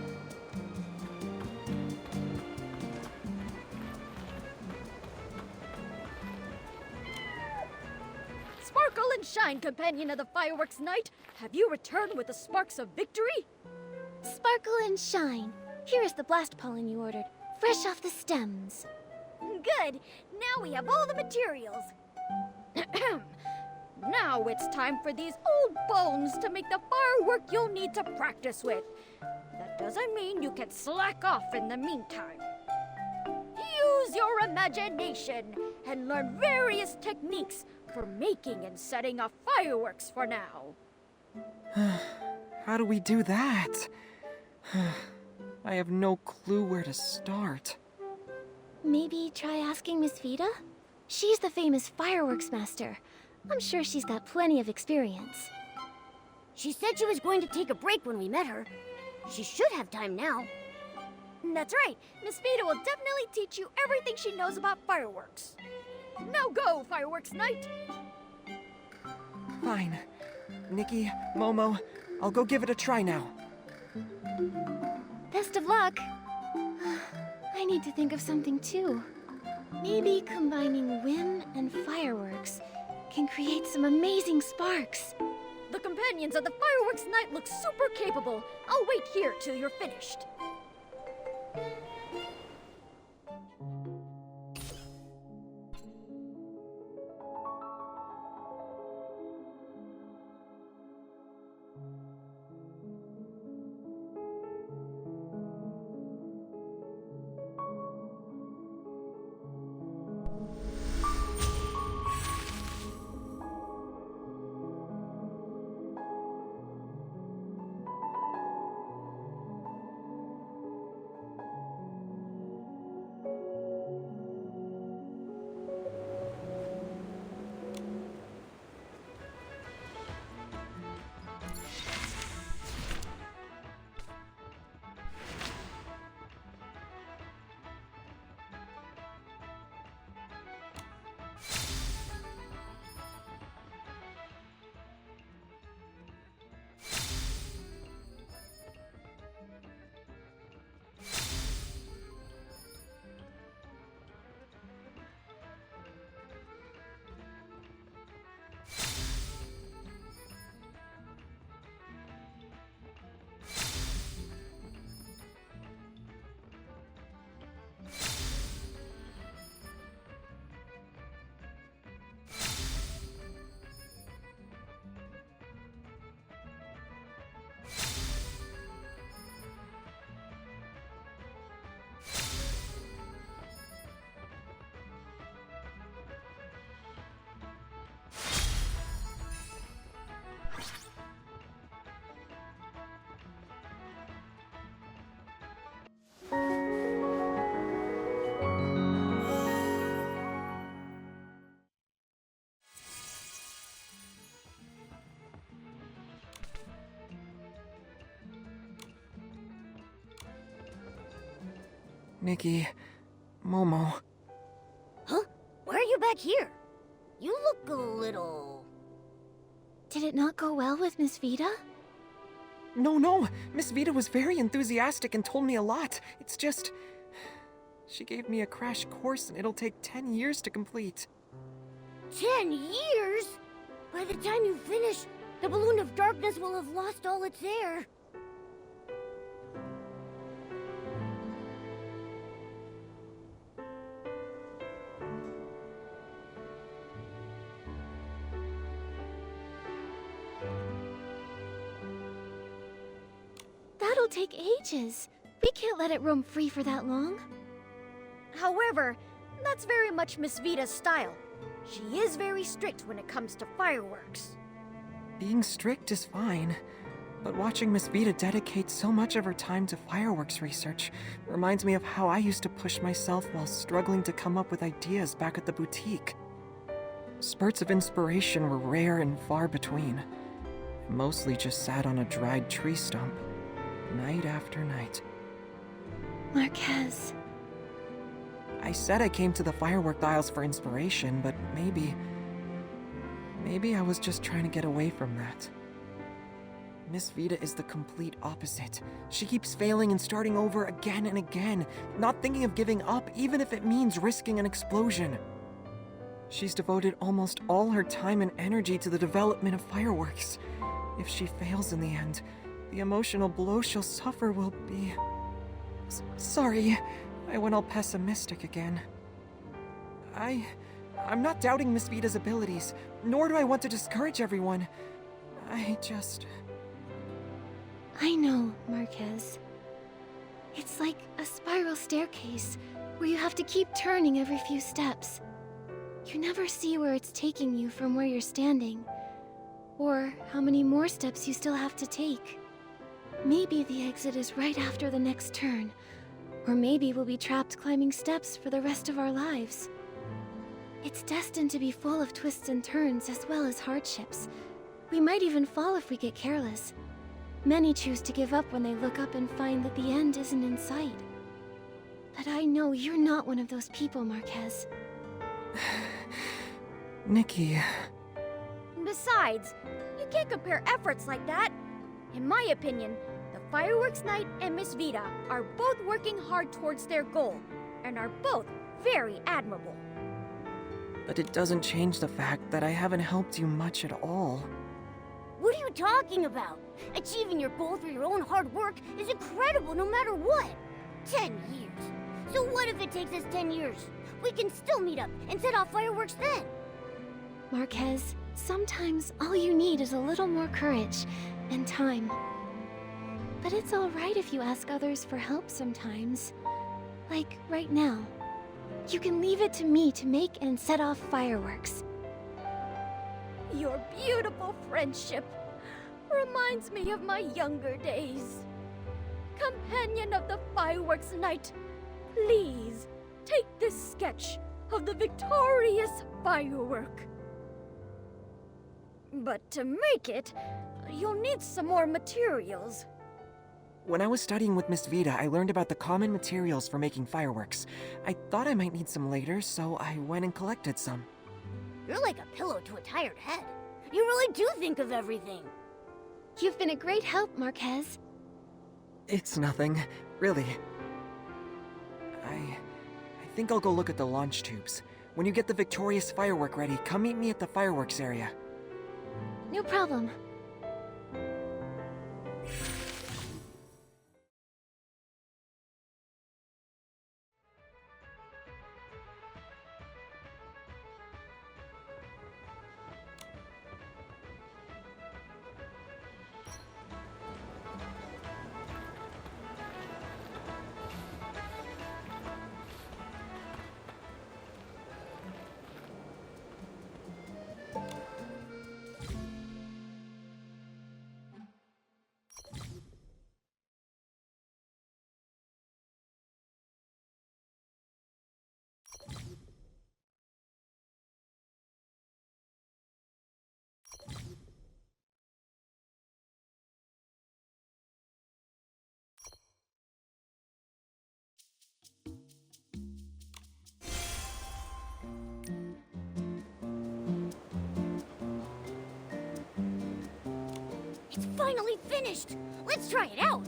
Sparkle and shine, companion of the Fireworks Knight. Have you returned with the sparks of victory? Sparkle and shine. Here is the blast pollen you ordered, fresh off the stems. Good. Now we have all the materials. Now it's time for these old bones to make the firework you'll need to practice with. That doesn't mean you can slack off in the meantime. use your imagination and learn various techniques for making and setting off fireworks for now. How do we do that? I have no clue where to start. Maybe try asking Miss Vida? She's the famous fireworks master. I'm sure she's got plenty of experience. She said she was going to take a break when we met her. She should have time now. That's right. Miss Vida will definitely teach you everything she knows about fireworks. Now go, Fireworks Night! Fine. Nikki, Momo, I'll go give it a try now. Best of luck. I need to think of something too. Maybe combining whim and fireworks can create some amazing sparks. The companions of the Fireworks Night look super capable. I'll wait here till you're finished. Nikki, Momo. Huh? Why are you back here? You look a little... Did it not go well with Miss Vida? No. Miss Vida was very enthusiastic and told me a lot. It's just... She gave me a crash course and it'll take 10 years to complete. 10 years? By the time you finish, the Balloon of Darkness will have lost all its air. That'll take ages. We can't let it roam free for that long. However, that's very much Miss Vida's style. She is very strict when it comes to fireworks. Being strict is fine, but watching Miss Vida dedicate so much of her time to fireworks research reminds me of how I used to push myself while struggling to come up with ideas back at the boutique. Spurts of inspiration were rare and far between. I mostly just sat on a dried tree stump, night after night. Marquez. I said I came to the firework aisles for inspiration, but maybe I was just trying to get away from that. Miss Vida is the complete opposite. She keeps failing and starting over again and again, not thinking of giving up even if it means risking an explosion. She's devoted almost all her time and energy to the development of fireworks. If she fails in the end, the emotional blow she'll suffer will be... Sorry, I went all pessimistic again. I'm not doubting Miss Vida's abilities, nor do I want to discourage everyone. I know, Marquez. It's like a spiral staircase. where you have to keep turning every few steps. You never see where it's taking you from where you're standing, or how many more steps you still have to take. Maybe the exit is right after the next turn, or maybe we'll be trapped climbing steps for the rest of our lives. It's destined to be full of twists and turns as well as hardships. We might even fall if we get careless. Many choose to give up when they look up and find that the end isn't in sight. But I know you're not one of those people, Marquez. Nikki... Besides, you can't compare efforts like that. In my opinion, the Fireworks Knight and Miss Vida are both working hard towards their goal, and are both very admirable. But it doesn't change the fact that I haven't helped you much at all. What are you talking about? Achieving your goal through your own hard work is incredible no matter what. 10 years. So what if it takes us 10 years? We can still meet up and set off fireworks then. Marquez, sometimes all you need is a little more courage and time. But it's all right if you ask others for help sometimes. Like right now. You can leave it to me to make and set off fireworks. Your beautiful friendship reminds me of my younger days. Companion of the Fireworks Knight, please take this sketch of the victorious firework. But to make it, you'll need some more materials. When I was studying with Miss Vida, I learned about the common materials for making fireworks. I thought I might need some later, so I went and collected some. You're like a pillow to a tired head. You really do think of everything. You've been a great help, Marquez. It's nothing, really. I think I'll go look at the launch tubes. When you get the victorious firework ready, come meet me at the fireworks area. No problem. It's finally finished. Let's try it out.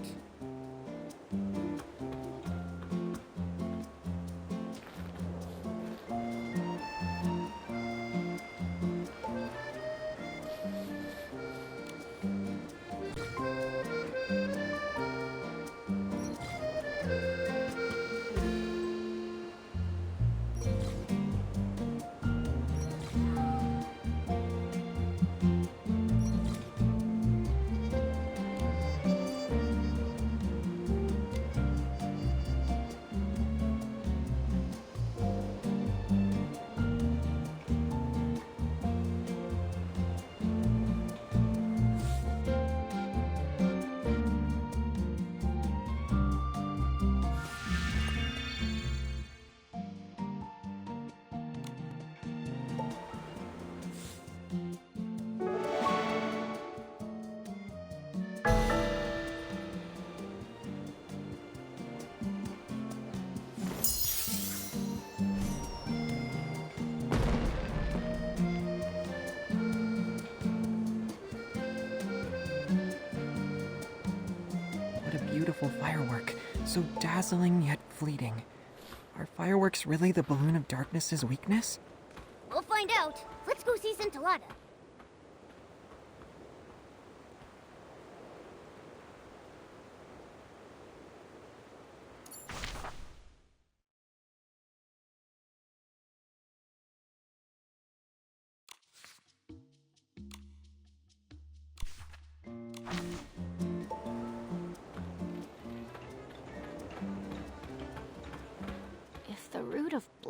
Beautiful firework, so dazzling yet fleeting. Are fireworks really the balloon of darkness's weakness? We'll find out. Let's go see Scintillata.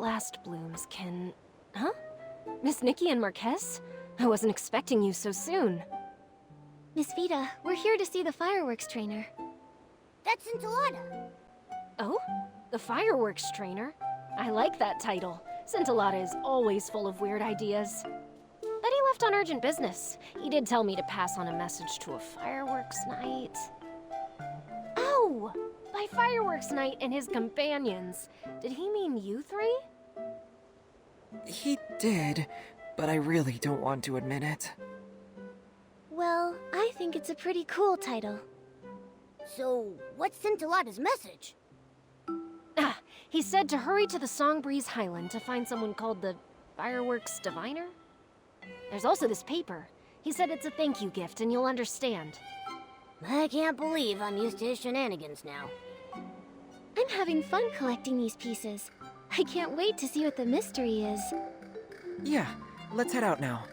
blast blooms can... Huh? Miss Nikki and Marquez? I wasn't expecting you so soon. Miss Vita, we're here to see the fireworks trainer. That's Scintillata. Oh? The fireworks trainer? I like that title. Scintillata is always full of weird ideas. But he left on urgent business. He did tell me to pass on a message to a fireworks night. Oh! By fireworks night and his companions. Did he mean you three? He did, but I really don't want to admit it. Well, I think it's a pretty cool title. So, what's Scintillata's message? Ah, he said to hurry to the Songbreeze Highland to find someone called the Fireworks Diviner? There's also this paper. He said it's a thank you gift and you'll understand. I can't believe I'm used to his shenanigans now. I'm having fun collecting these pieces. I can't wait to see what the mystery is. Yeah, let's head out now.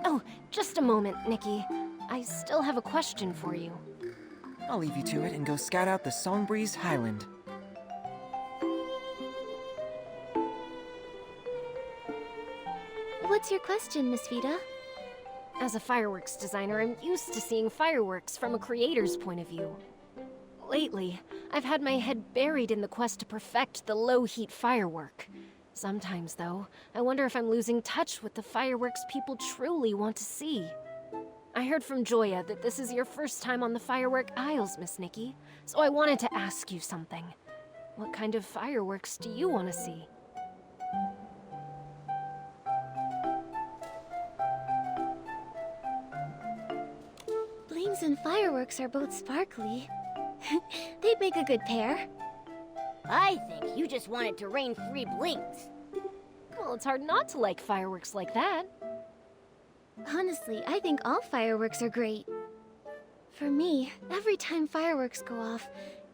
Oh, just a moment, Nikki. I still have a question for you. I'll leave you to it and go scout out the Songbreeze Highland. What's your question, Miss Vita? As a fireworks designer, I'm used to seeing fireworks from a creator's point of view. Lately, I've had my head buried in the quest to perfect the low-heat firework. Sometimes, though, I wonder if I'm losing touch with the fireworks people truly want to see. I heard from Joya that this is your first time on the Firework Isles, Miss Nikki, so I wanted to ask you something. What kind of fireworks do you want to see? Blings and fireworks are both sparkly. They'd make a good pair. I think you just wanted to rain free blings. Well, it's hard not to like fireworks like that. Honestly, I think all fireworks are great. For me, every time fireworks go off,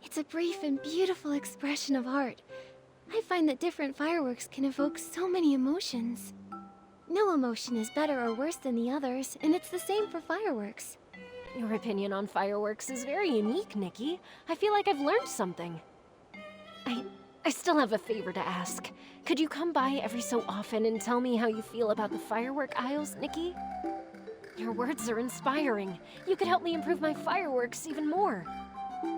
it's a brief and beautiful expression of art. I find that different fireworks can evoke so many emotions. No emotion is better or worse than the others, and it's the same for fireworks. Your opinion on fireworks is very unique, Nikki. I feel like I've learned something. I still have a favor to ask. Could you come by every so often and tell me how you feel about the Firework Isles, Nikki? Your words are inspiring. You could help me improve my fireworks even more.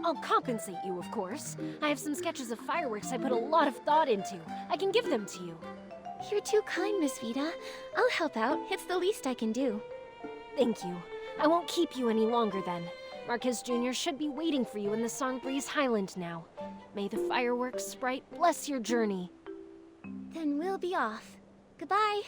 I'll compensate you, of course. I have some sketches of fireworks I put a lot of thought into. I can give them to you. You're too kind, Miss Vita. I'll help out. It's the least I can do. Thank you. I won't keep you any longer then. Marquez Jr. should be waiting for you in the Songbreeze Highland now. May the fireworks sprite bless your journey. Then we'll be off. Goodbye.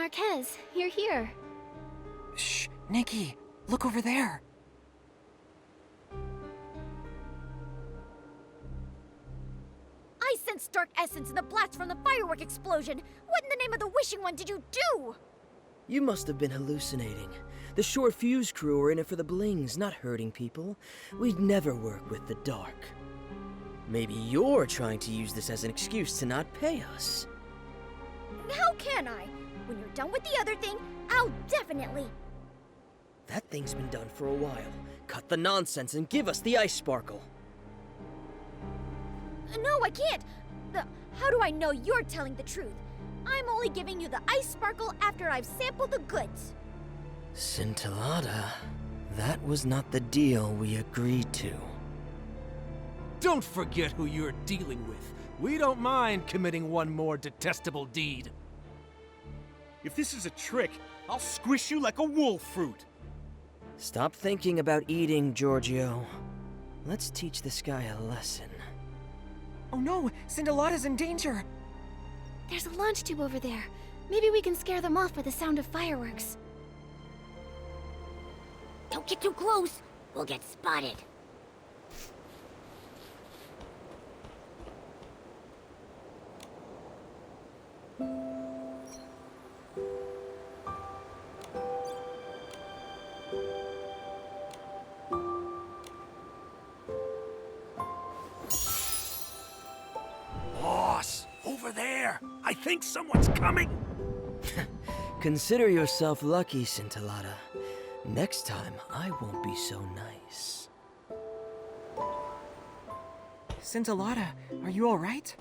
Marquez, you're here. Shh, Nikki, look over there. I sensed dark essence in the blast from the firework explosion. What in the name of the Wishing One did you do? You must have been hallucinating. The short fuse crew are in it for the blings, not hurting people. We'd never work with the dark. Maybe you're trying to use this as an excuse to not pay us. How can I? When you're done with the other thing, I'll definitely... That thing's been done for a while. Cut the nonsense and give us the ice sparkle. No, I can't. How do I know you're telling the truth? I'm only giving you the ice sparkle after I've sampled the goods. Scintillata, that was not the deal we agreed to. Don't forget who you're dealing with. We don't mind committing one more detestable deed. If this is a trick, I'll squish you like a wolf fruit. Stop thinking about eating, Giorgio. Let's teach this guy a lesson. Oh no, Scintillata's in danger. There's a launch tube over there. Maybe we can scare them off with the sound of fireworks. Don't get too close. We'll get spotted. Boss, over there. I think someone's coming. Consider yourself lucky, Scintillata. Next time, I won't be so nice. Scintillata, are you alright?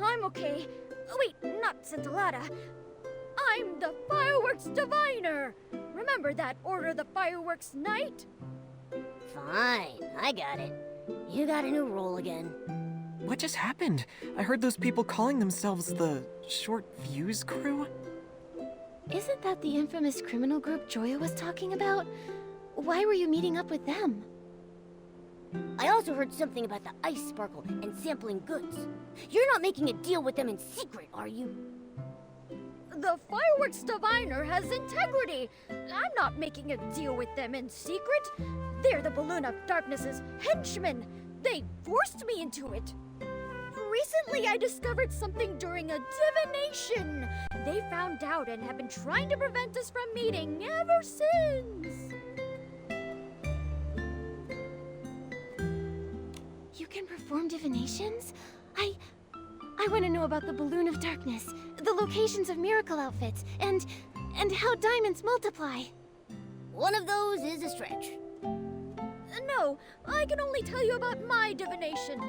I'm okay. Oh, wait, not Scintillata. I'm the fireworks diviner. Remember that Order of the Fireworks Night? Fine, I got it. You got a new role again. What just happened? I heard those people calling themselves the Short Fuse Crew. Isn't that the infamous criminal group Joya was talking about? Why were you meeting up with them? I also heard something about the ice sparkle and sampling goods. You're not making a deal with them in secret, are you? The fireworks diviner has integrity. I'm not making a deal with them in secret. They're the Balloon of Darkness's henchmen. They forced me into it. Recently, I discovered something during a divination. They found out and have been trying to prevent us from meeting ever since. You can perform divinations? I want to know about the Balloon of Darkness, the locations of miracle outfits, and how diamonds multiply. One of those is a stretch. No, I can only tell you about my divination.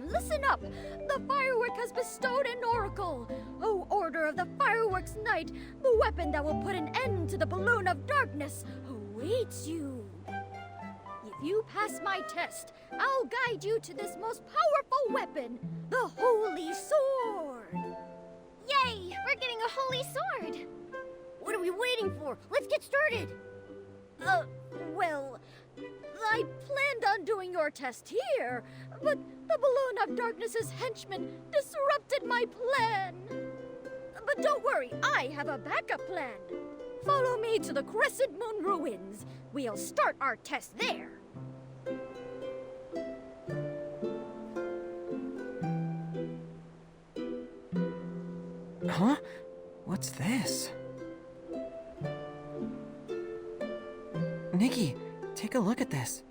Listen up! The firework has bestowed an oracle. O Order of the Fireworks Night, the weapon that will put an end to the Balloon of Darkness awaits you. If you pass my test, I'll guide you to this most powerful weapon, the Holy Sword. Yay! We're getting a holy sword! What are we waiting for? Let's get started! Well, I planned on doing your test here, but the Balloon of Darkness's henchmen disrupted my plan. But don't worry, I have a backup plan. Follow me to the Crescent Moon Ruins. We'll start our test there. Huh? What's this? Nikki, take a look at this.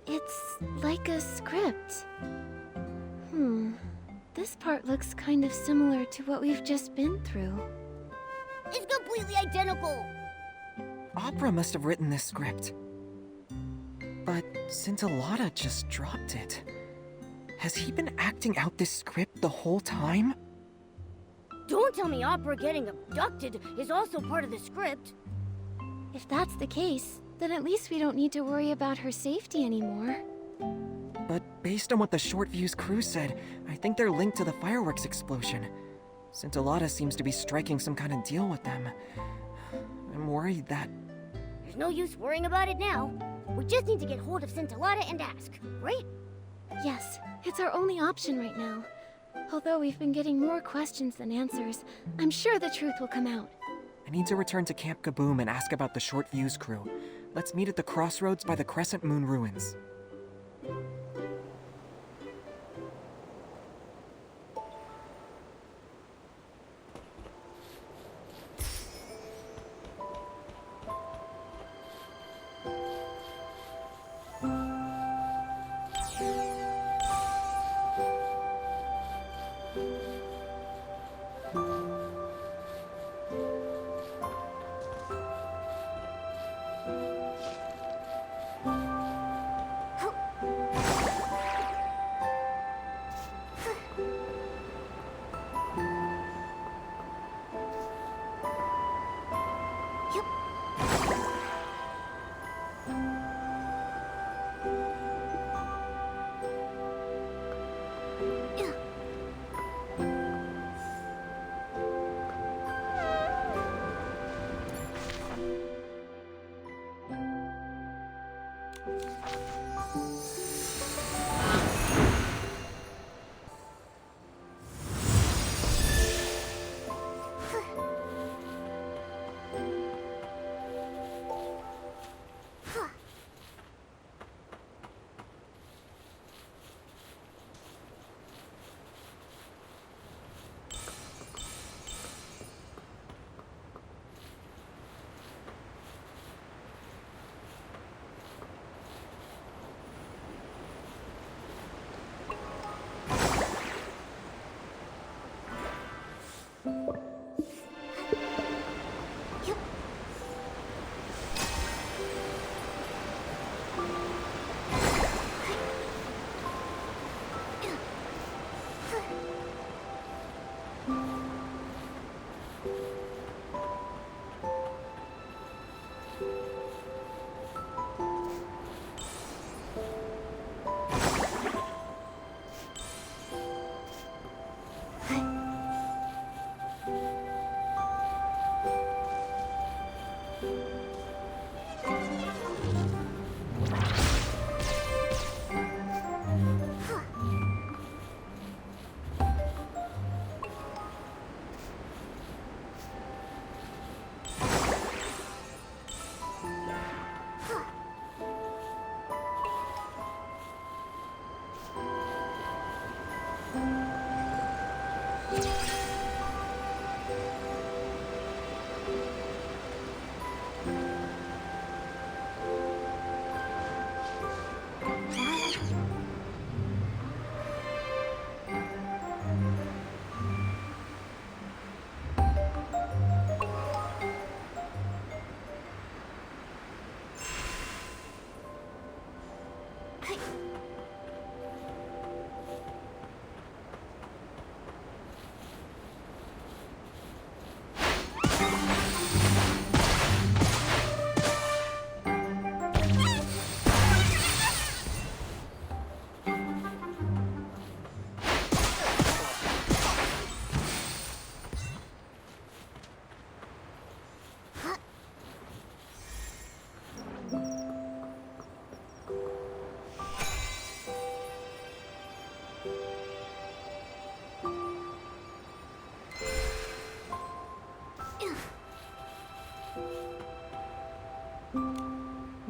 It's like a script. This part looks kind of similar to what we've just been through. It's completely identical! Opera must have written this script. But Scintillata just dropped it. Has he been acting out this script the whole time? Don't tell me Opera getting abducted is also part of the script. If that's the case, then at least we don't need to worry about her safety anymore. But based on what the Short Fuse crew said, I think they're linked to the fireworks explosion. Scintillata seems to be striking some kind of deal with them. I'm worried that... There's no use worrying about it now. We just need to get hold of Scintillata and ask, right? Yes, it's our only option right now. Although we've been getting more questions than answers, I'm sure the truth will come out. I need to return to Camp Kaboom and ask about the Short Fuse crew. Let's meet at the crossroads by the Crescent Moon ruins.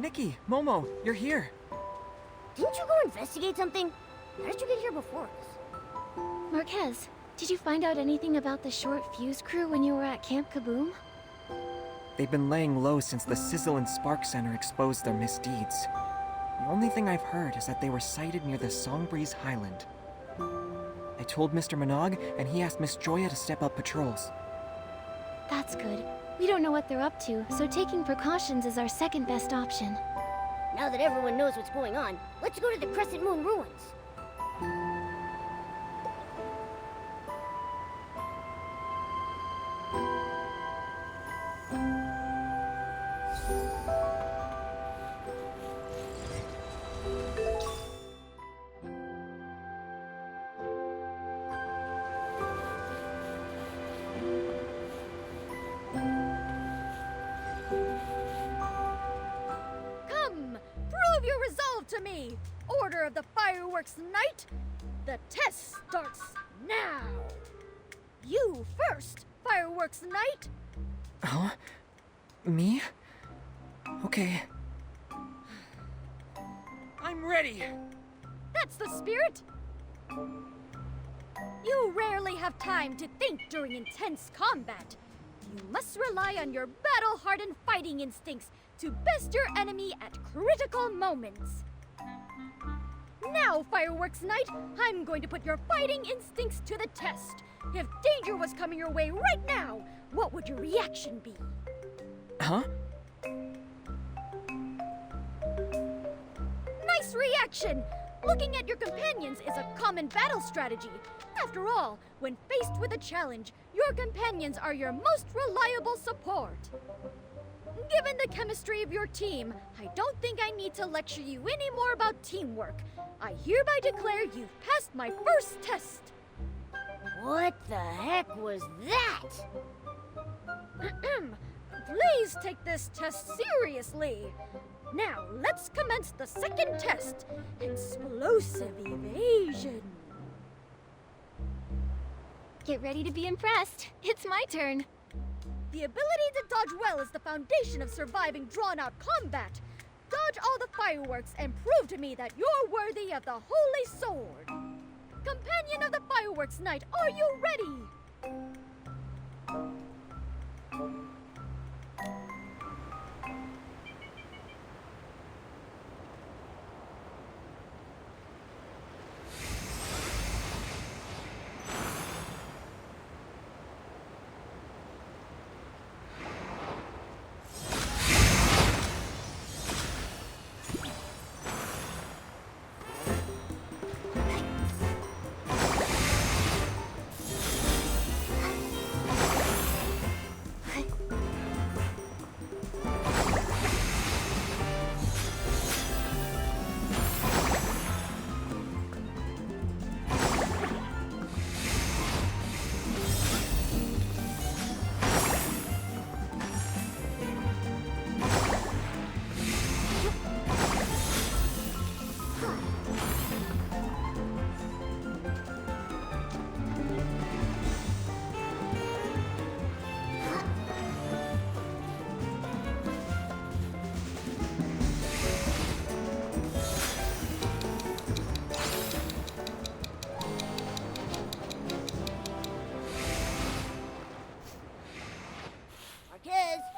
Nikki, Momo, you're here. Didn't you go investigate something? How did you get here before us? Marquez, did you find out anything about the Short Fuse crew when you were at Camp Kaboom? They've been laying low since the Sizzle and Spark Center exposed their misdeeds. The only thing I've heard is that they were sighted near the Songbreeze Highland. I told Mr. Minogue, and he asked Miss Joya to step up patrols. That's good. We don't know what they're up to, so taking precautions is our second best option. Now that everyone knows what's going on, let's go to the Crescent Moon ruins. to me! Order of the Fireworks Night! The test starts now! You first, Fireworks Night! Huh? Me? Okay. I'm ready! That's the spirit! You rarely have time to think during intense combat. You must rely on your battle-hardened fighting instincts to best your enemy at critical moments. Now, Fireworks Night, I'm going to put your fighting instincts to the test. If danger was coming your way right now, what would your reaction be? Huh? Nice reaction! Looking at your companions is a common battle strategy. After all, when faced with a challenge, your companions are your most reliable support. Given the chemistry of your team, I don't think I need to lecture you any more about teamwork. I hereby declare you've passed my first test. What the heck was that? Please take this test seriously. Now, let's commence the second test, Explosive Evasion. Get ready to be impressed. It's my turn. The ability to dodge well is the foundation of surviving drawn-out combat. Dodge all the fireworks and prove to me that you're worthy of the Holy Sword. Companion of the Fireworks Night, are you ready?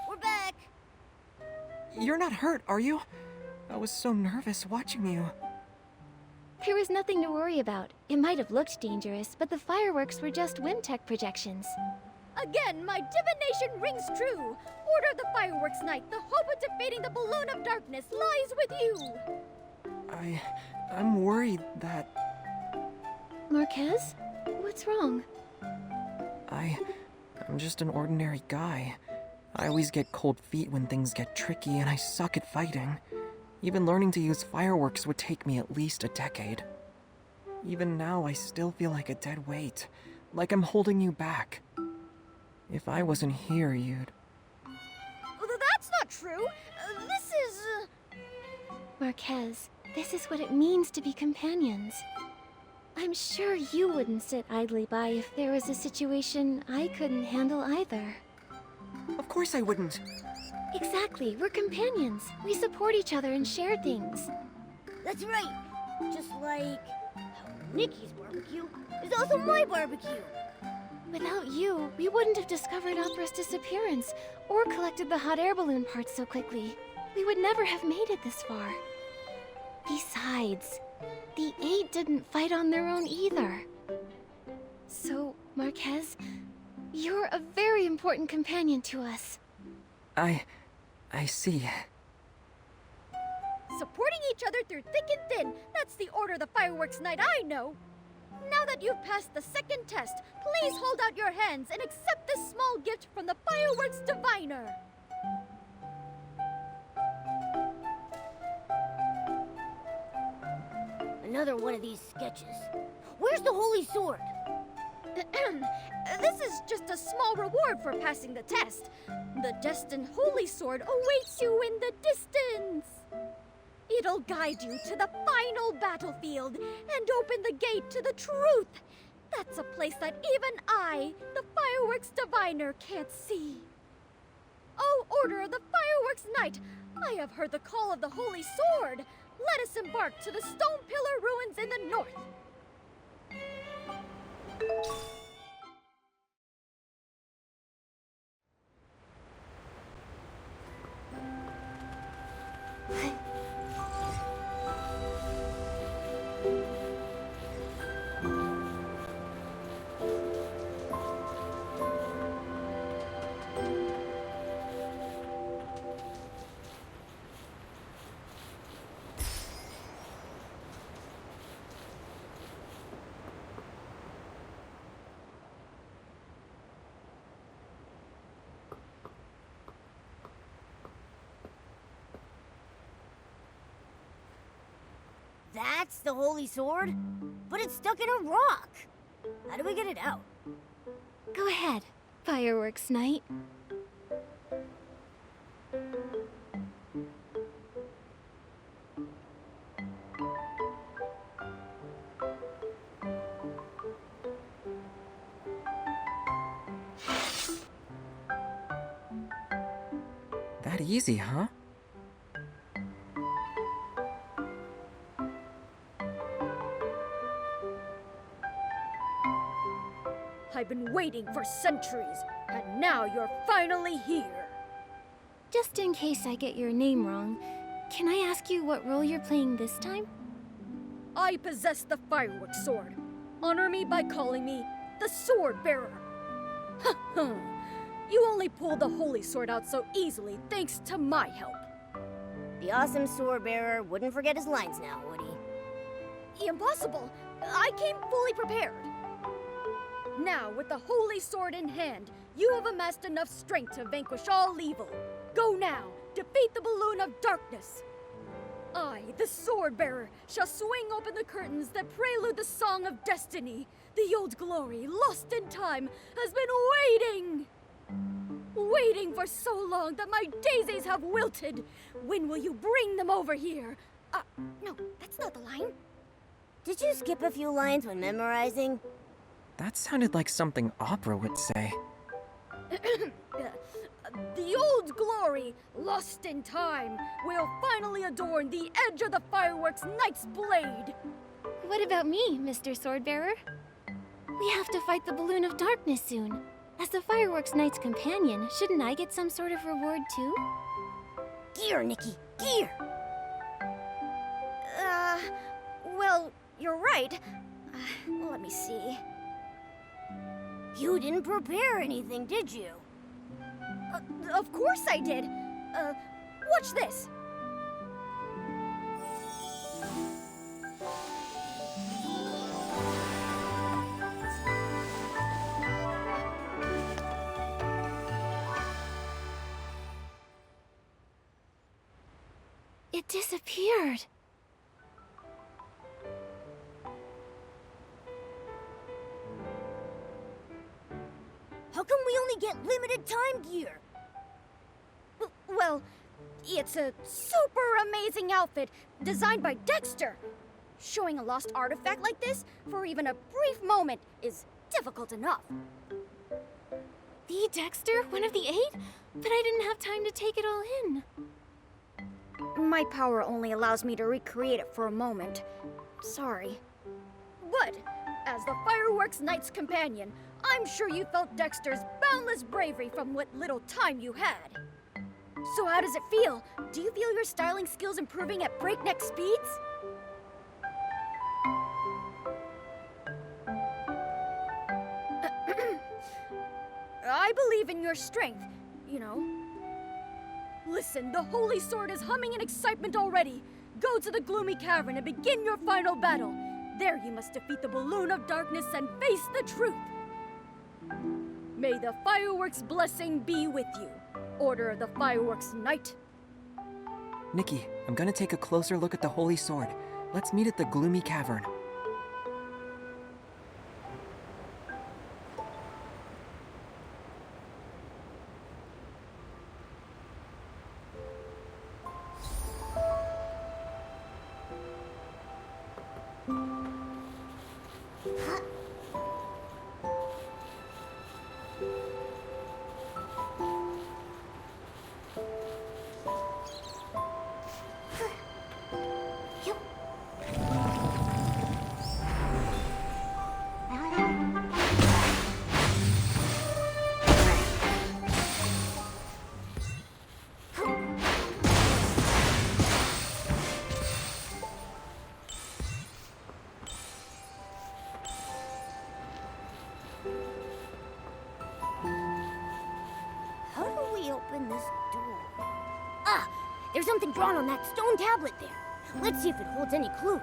We're back! You're not hurt, are you? I was so nervous watching you. There was nothing to worry about. It might have looked dangerous, but the fireworks were just wind tech projections. Again, my divination rings true. Order of the Fireworks Night. The hope of defeating the Balloon of Darkness lies with you. I'm worried that... Marquez? What's wrong? I'm just an ordinary guy. I always get cold feet when things get tricky, and I suck at fighting. Even learning to use fireworks would take me at least a decade. Even now, I still feel like a dead weight, like I'm holding you back. If I wasn't here, you'd... That's not true. This is... Marquez, this is what it means to be companions. I'm sure you wouldn't sit idly by if there was a situation I couldn't handle either. Of course I wouldn't. Exactly, we're companions. We support each other and share things. That's right. Just like how Nikki's barbecue is also my barbecue. Without you, we wouldn't have discovered Opera's disappearance or collected the hot air balloon parts so quickly. We would never have made it this far. Besides, the 8 didn't fight on their own either. So, Marquez, you're a very important companion to us. I see. Supporting each other through thick and thin, that's the order of the Fireworks Night I know. Now that you've passed the second test, please hold out your hands and accept this small gift from the Fireworks Diviner. Another one of these sketches. Where's the Holy Sword? This is just a small reward for passing the test. The destined Holy Sword awaits you in the distance. It'll guide you to the final battlefield and open the gate to the truth. That's a place that even I, the fireworks diviner, can't see. Oh, Order of the Fireworks Knight, I have heard the call of the Holy Sword. Let us embark to the Stone Pillar ruins in the north. That's the Holy Sword? But it's stuck in a rock. How do we get it out? Go ahead, Fireworks Knight. That easy, huh? I've been waiting for centuries, and now you're finally here. Just in case I get your name wrong, can I ask you what role you're playing this time? I possess the fireworks sword. Honor me by calling me the Sword Bearer. You only pulled the holy sword out so easily thanks to my help. The awesome Sword Bearer wouldn't forget his lines now, would he? Impossible. I came fully prepared. Now, with the holy sword in hand, you have amassed enough strength to vanquish all evil. Go now, defeat the balloon of darkness. I, the Sword Bearer, shall swing open the curtains that prelude the song of destiny. The old glory, lost in time, has been waiting for so long that my daisies have wilted. When will you bring them over here? No, that's not the line. Did you skip a few lines when memorizing? That sounded like something Opera would say. The old glory, lost in time, will finally adorn the edge of the fireworks knight's blade. What about me, Mr. Swordbearer? We have to fight the Balloon of Darkness soon. As the Fireworks Knight's companion, shouldn't I get some sort of reward too? Gear, Nikki, gear! Well, you're right. Let me see. You didn't prepare anything, did you? Of course I did. Watch this. It disappeared. How come we only get limited time gear? Well, it's a super amazing outfit designed by Dexter. Showing a lost artifact like this for even a brief moment is difficult enough. The Dexter? One of the 8? But I didn't have time to take it all in. My power only allows me to recreate it for a moment. Sorry. But, as the Fireworks Knight's companion, I'm sure you felt Dexter's boundless bravery from what little time you had. So how does it feel? Do you feel your styling skills improving at breakneck speeds? I believe in your strength, you know. Listen, the Holy Sword is humming in excitement already. Go to the gloomy cavern and begin your final battle. There you must defeat the Balloon of Darkness and face the truth. May the fireworks blessing be with you. Order of the Fireworks Knight. Nikki, I'm gonna take a closer look at the Holy Sword. Let's meet at the gloomy cavern. something drawn on that stone tablet there. Let's see if it holds any clues.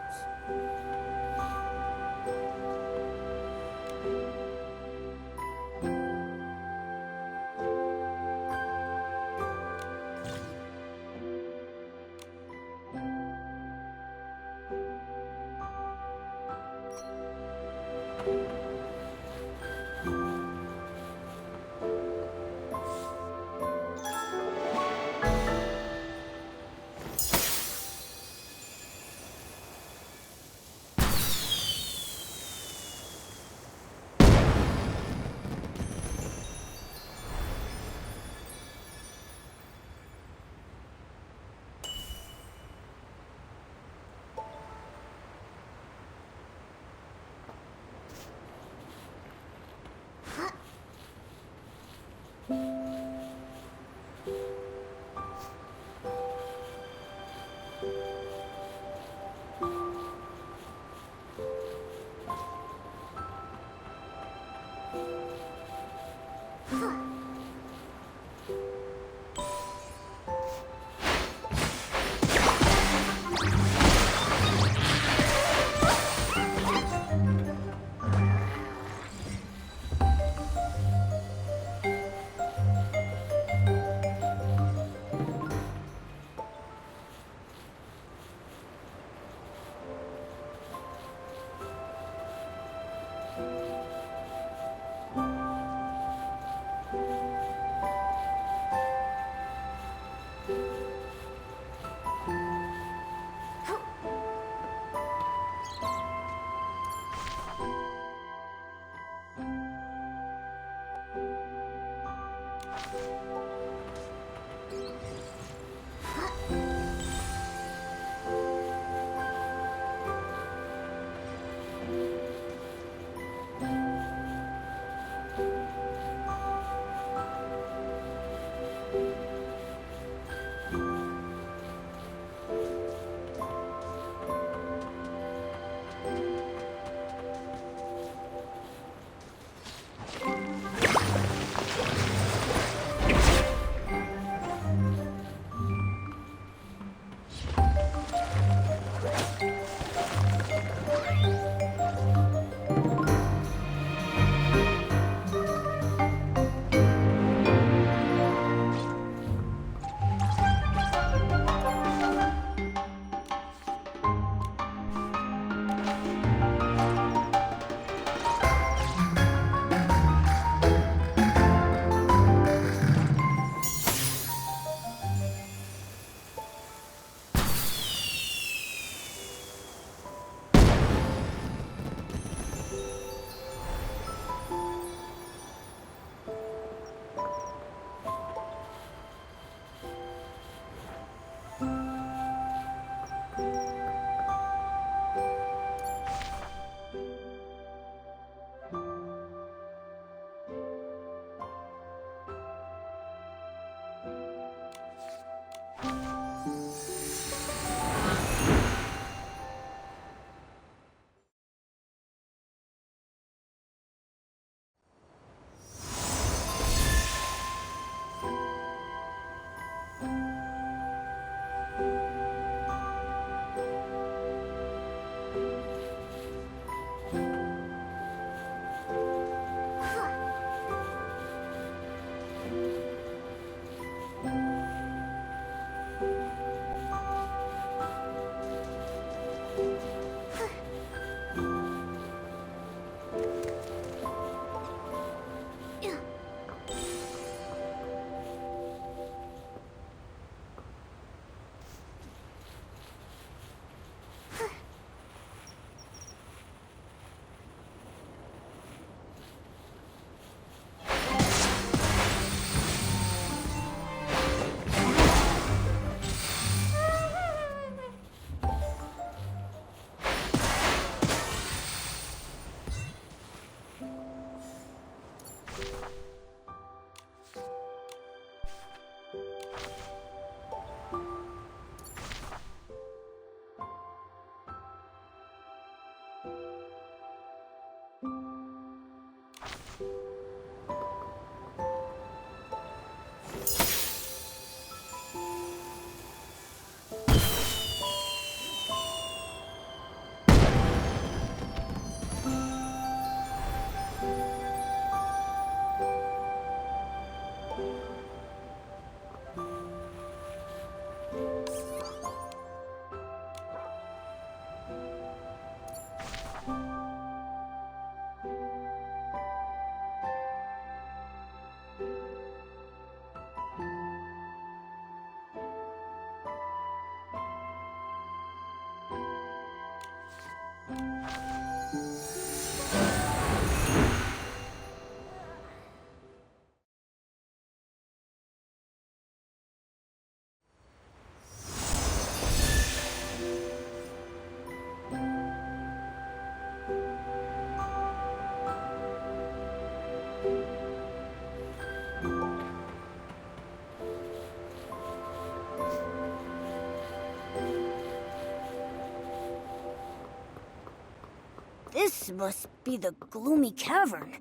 This must be the gloomy cavern.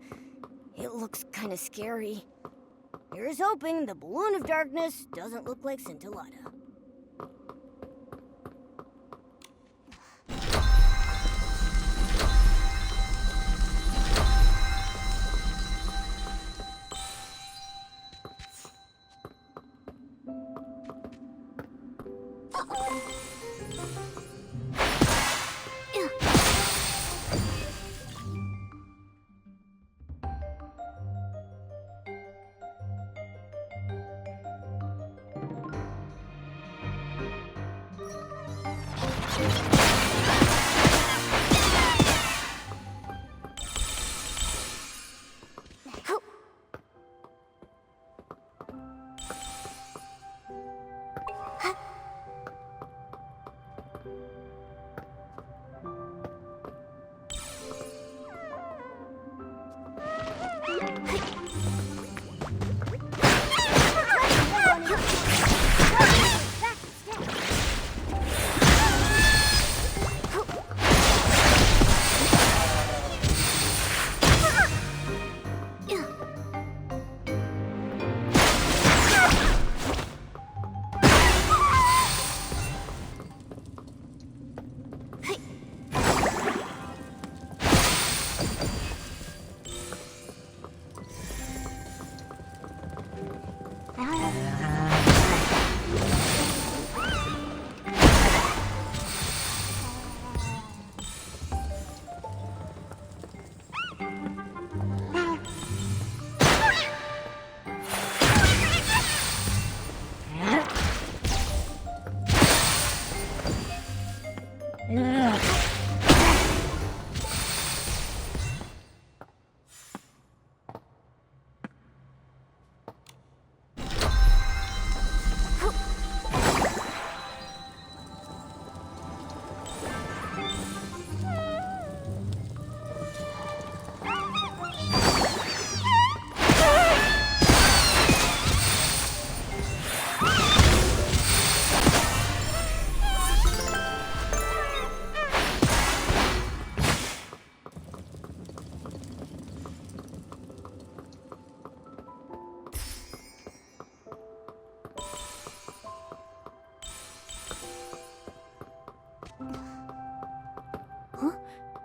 It looks kind of scary. Here's hoping the balloon of darkness doesn't look like Scintillata.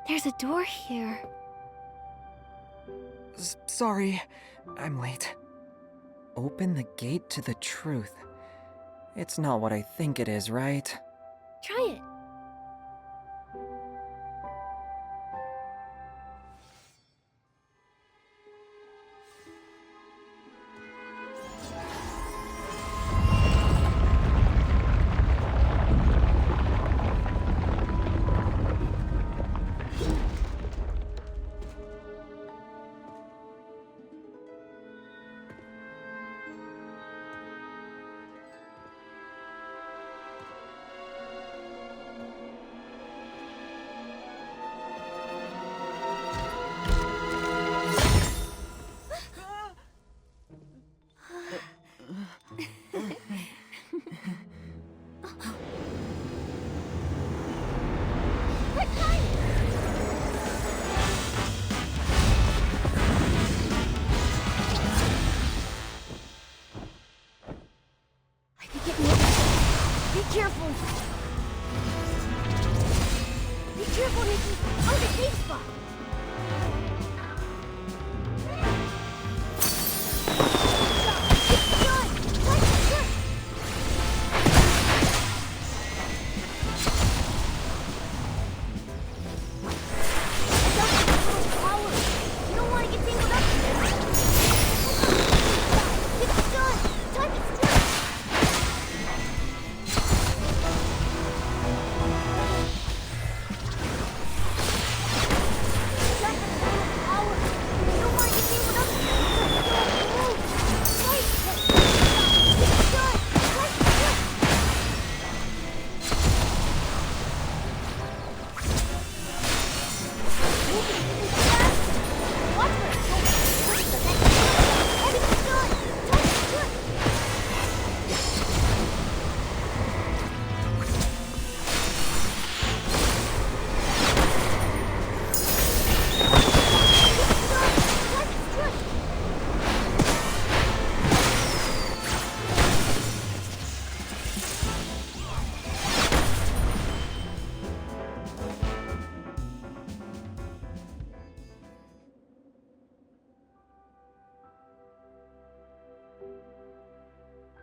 There's a door here. Sorry, I'm late. Open the gate to the truth. It's not what I think it is, right? Try it. Be careful! Be careful, Nikki! Oh, the safe spot!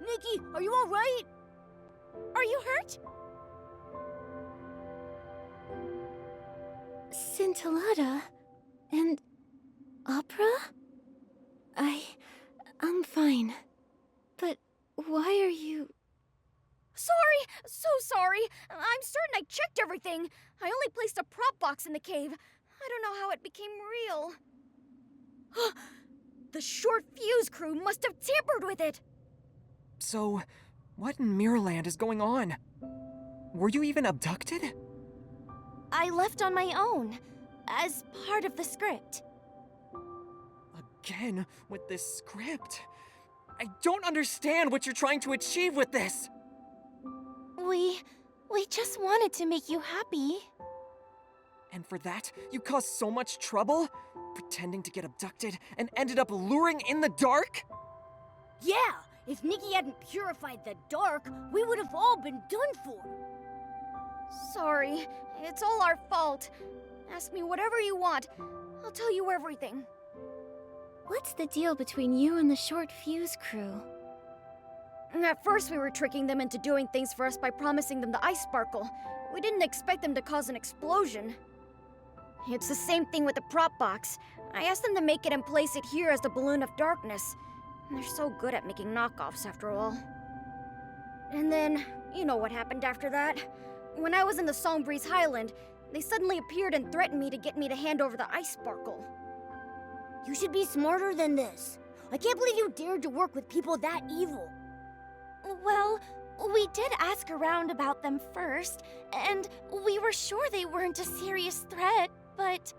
Nikki, are you alright? Are you hurt? Scintillata and opera? I'm fine. But why are you... Sorry, so sorry. I'm certain I checked everything. I only placed a prop box in the cave. I don't know how it became real. The short fuse crew must have tampered with it. So, what in Mirrorland is going on? Were you even abducted? I left on my own, as part of the script. Again, with this script. I don't understand what you're trying to achieve with this. We just wanted to make you happy. And for that, you caused so much trouble? Pretending to get abducted and ended up luring in the dark? Yeah, if Nikki hadn't purified the dark, we would have all been done for. Sorry, it's all our fault. Ask me whatever you want. I'll tell you everything. What's the deal between you and the short fuse crew? At first, we were tricking them into doing things for us by promising them the ice sparkle. We didn't expect them to cause an explosion. It's the same thing with the prop box. I asked them to make it and place it here as the balloon of darkness. They're so good at making knockoffs, after all. And then, you know what happened after that. When I was in the Songbreeze Highland, they suddenly appeared and threatened me to get me to hand over the ice sparkle. You should be smarter than this. I can't believe you dared to work with people that evil. Well, we did ask around about them first, and we were sure they weren't a serious threat, but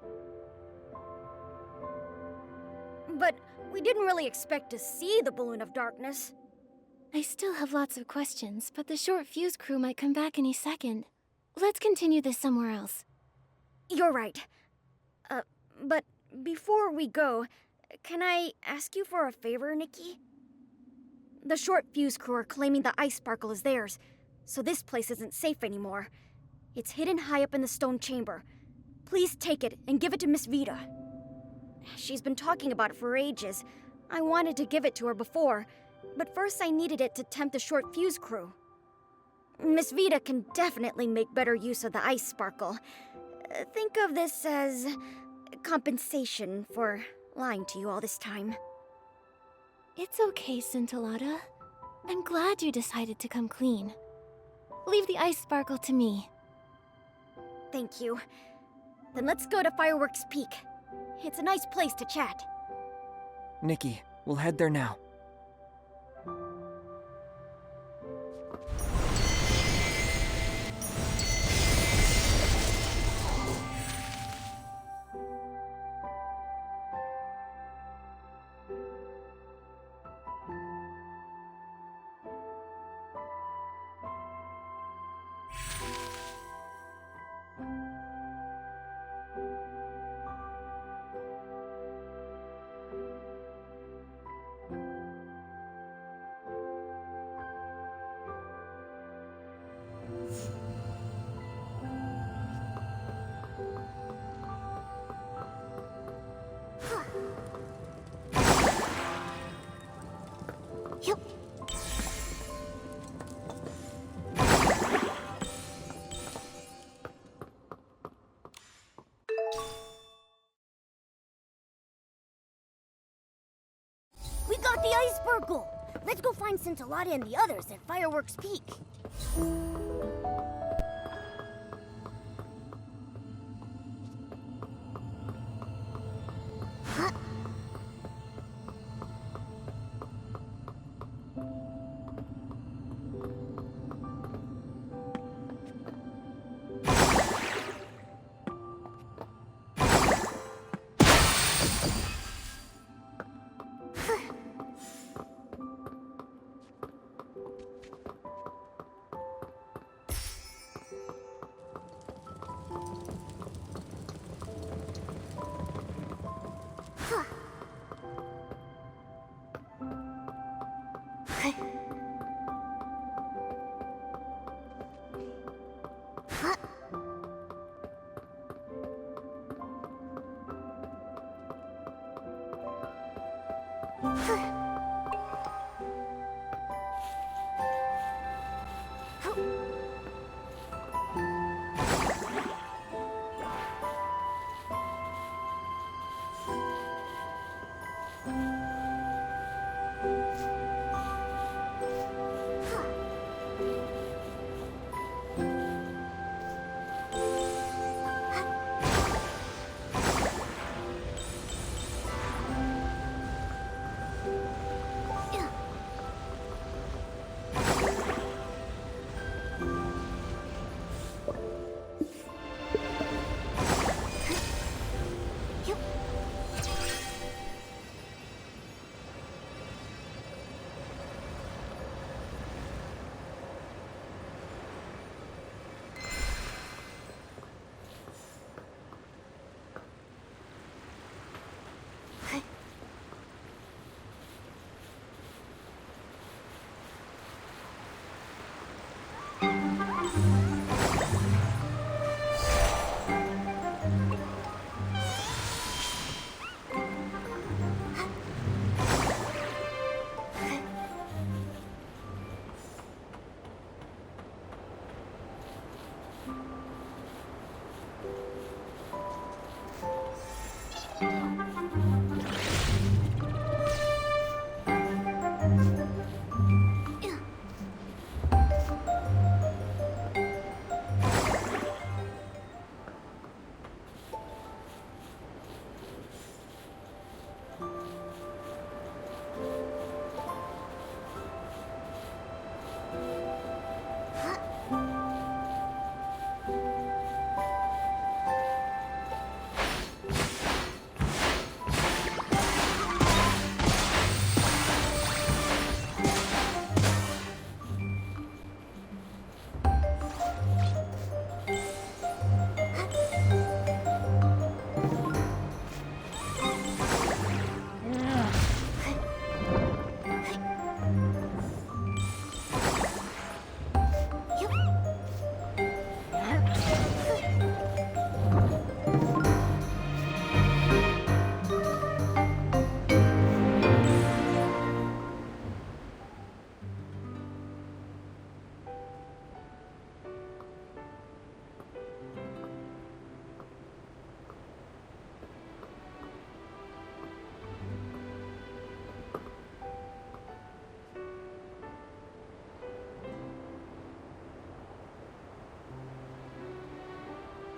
we didn't really expect to see the balloon of darkness. I still have lots of questions, but the short fuse crew might come back any second. Let's continue this somewhere else. You're right. But before we go, can I ask you for a favor, Nikki? The short fuse crew are claiming the ice sparkle is theirs, so this place isn't safe anymore. It's hidden high up in the stone chamber. Please take it and give it to Miss Vida. She's been talking about it for ages. I wanted to give it to her before, but first I needed it to tempt the short fuse crew. Miss Vida can definitely make better use of the ice sparkle. Think of this as compensation for lying to you all this time. It's okay, Scintillata. I'm glad you decided to come clean. Leave the ice sparkle to me. Thank you. Then let's go to Fireworks Peak. It's a nice place to chat. Nikki, we'll head there now. We got the ice sparkle! Let's go find Scintillata and the others at Fireworks Peak. Huh?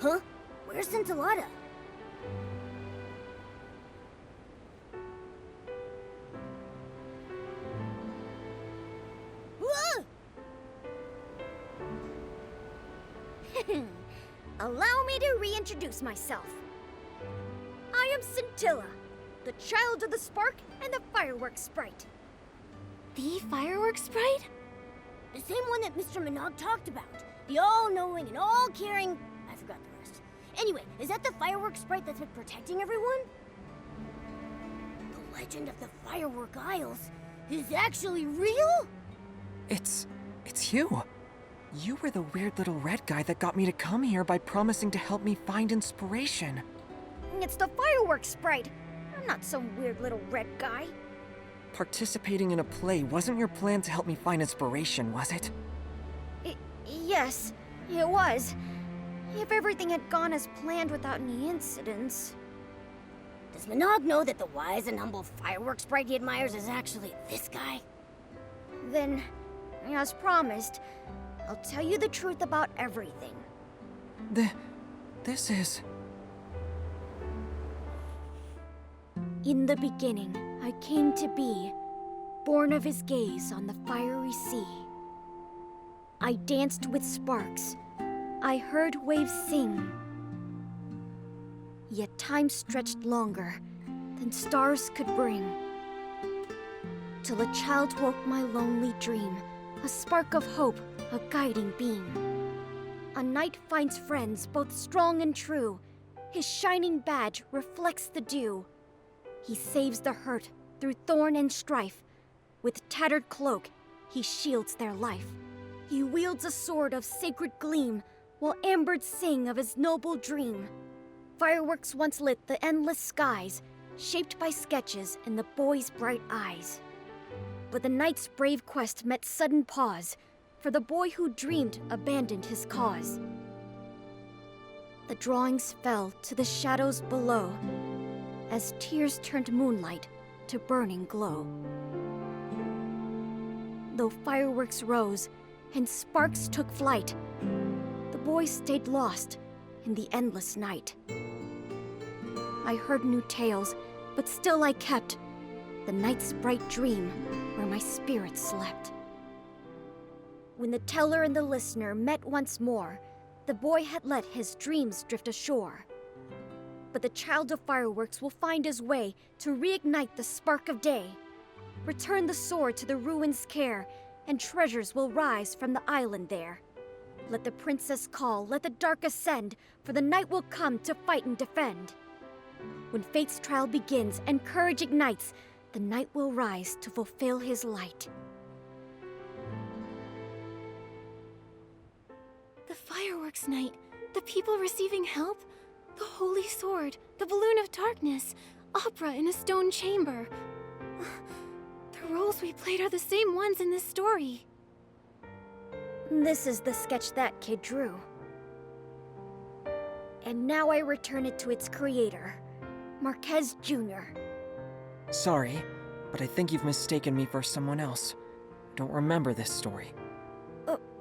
Huh? Where's Enchilada? Whoa! Allow me to reintroduce myself. I am Scintilla, the child of the spark and the fireworks sprite. The fireworks sprite? The same one that Mr. Minogue talked about. The all-knowing and all-caring... I forgot the rest. Anyway, is that the fireworks sprite that's been protecting everyone? The legend of the Firework Isles is actually real? It's you. You were the weird little red guy that got me to come here by promising to help me find inspiration. It's the fireworks sprite. I'm not some weird little red guy. Participating in a play wasn't your plan to help me find inspiration, was it? Yes, it was. If everything had gone as planned without any incidents. Does Minogue know that the wise and humble fireworks sprite he admires is actually this guy? Then, as promised, I'll tell you the truth about everything. This is... In the beginning, I came to be, born of his gaze on the fiery sea. I danced with sparks. I heard waves sing. Yet time stretched longer than stars could bring. Till a child woke my lonely dream, a spark of hope, a guiding beam. A knight finds friends both strong and true. His shining badge reflects the dew. He saves the hurt through thorn and strife. With tattered cloak, he shields their life. He wields a sword of sacred gleam, while ambirds sing of his noble dream. Fireworks once lit the endless skies, shaped by sketches in the boy's bright eyes. But the knight's brave quest met sudden pause, for the boy who dreamed abandoned his cause. The drawings fell to the shadows below, as tears turned moonlight to burning glow. Though fireworks rose and sparks took flight, the boy stayed lost in the endless night. I heard new tales, but still I kept the night's bright dream where my spirit slept. When the teller and the listener met once more, the boy had let his dreams drift ashore. But the child of fireworks will find his way to reignite the spark of day, return the sword to the ruins' care, and treasures will rise from the island there. Let the princess call, let the dark ascend, for the night will come to fight and defend. When fate's trial begins and courage ignites, the night will rise to fulfill his light. The fireworks night, the people receiving help, the holy sword, the balloon of darkness, opera in a stone chamber. The roles we played are the same ones in this story. This is the sketch that kid drew. And now I return it to its creator, Marquez Jr. Sorry, but I think you've mistaken me for someone else. I don't remember this story.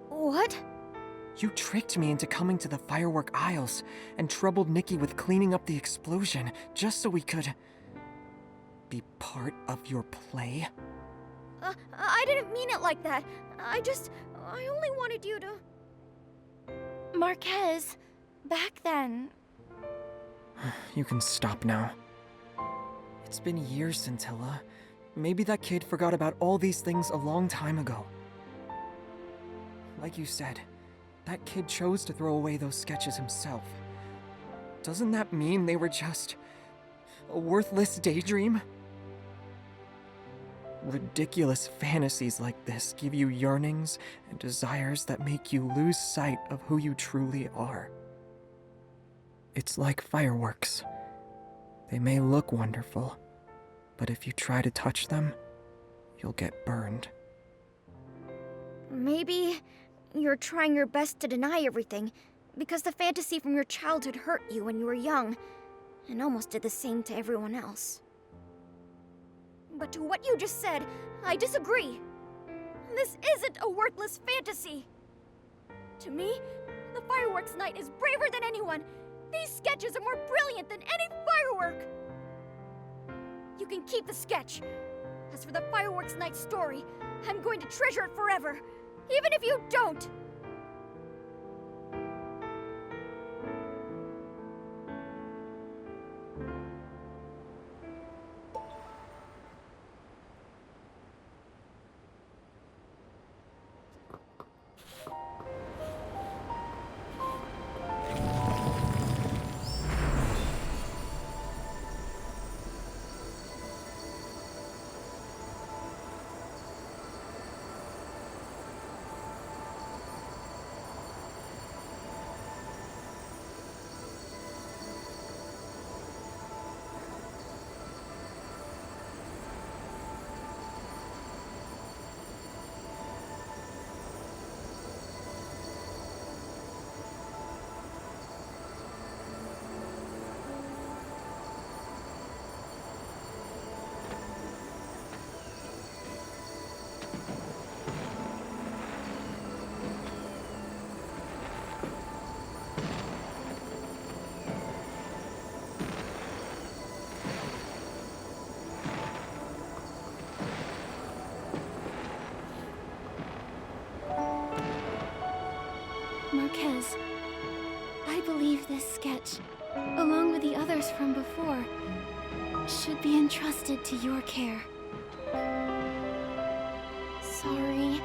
What? You tricked me into coming to the Firework Isles and troubled Nikki with cleaning up the explosion just so we could be part of your play? I didn't mean it like that. I only wanted you to... Marquez, back then... You can stop now. It's been years, Scintilla. Maybe that kid forgot about all these things a long time ago. Like you said, that kid chose to throw away those sketches himself. Doesn't that mean they were just a worthless daydream? Ridiculous fantasies like this give you yearnings and desires that make you lose sight of who you truly are. It's like fireworks. They may look wonderful, but if you try to touch them, you'll get burned. Maybe you're trying your best to deny everything, because the fantasy from your childhood hurt you when you were young, and almost did the same to everyone else. But to what you just said, I disagree. This isn't a worthless fantasy. To me, the fireworks night is braver than anyone. These sketches are more brilliant than any firework. You can keep the sketch. As for the fireworks night story, I'm going to treasure it forever, even if you don't. Marquez, I believe this sketch, along with the others from before, should be entrusted to your care. Sorry,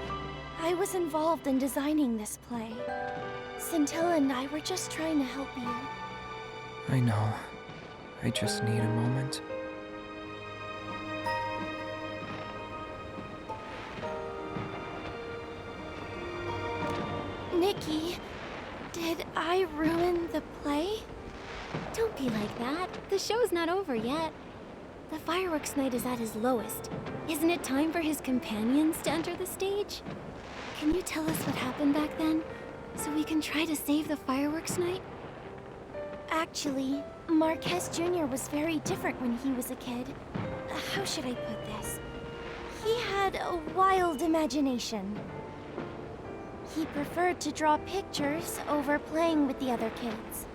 I was involved in designing this play. Scintilla and I were just trying to help you. I know. I just need a moment. Nikki, did I ruin the play? Don't be like that. The show's not over yet. The fireworks night is at his lowest. Isn't it time for his companions to enter the stage? Can you tell us what happened back then, so we can try to save the fireworks night? Actually, Marquez Jr. was very different when he was a kid. how should I put this? He had a wild imagination. He preferred to draw pictures over playing with the other kids.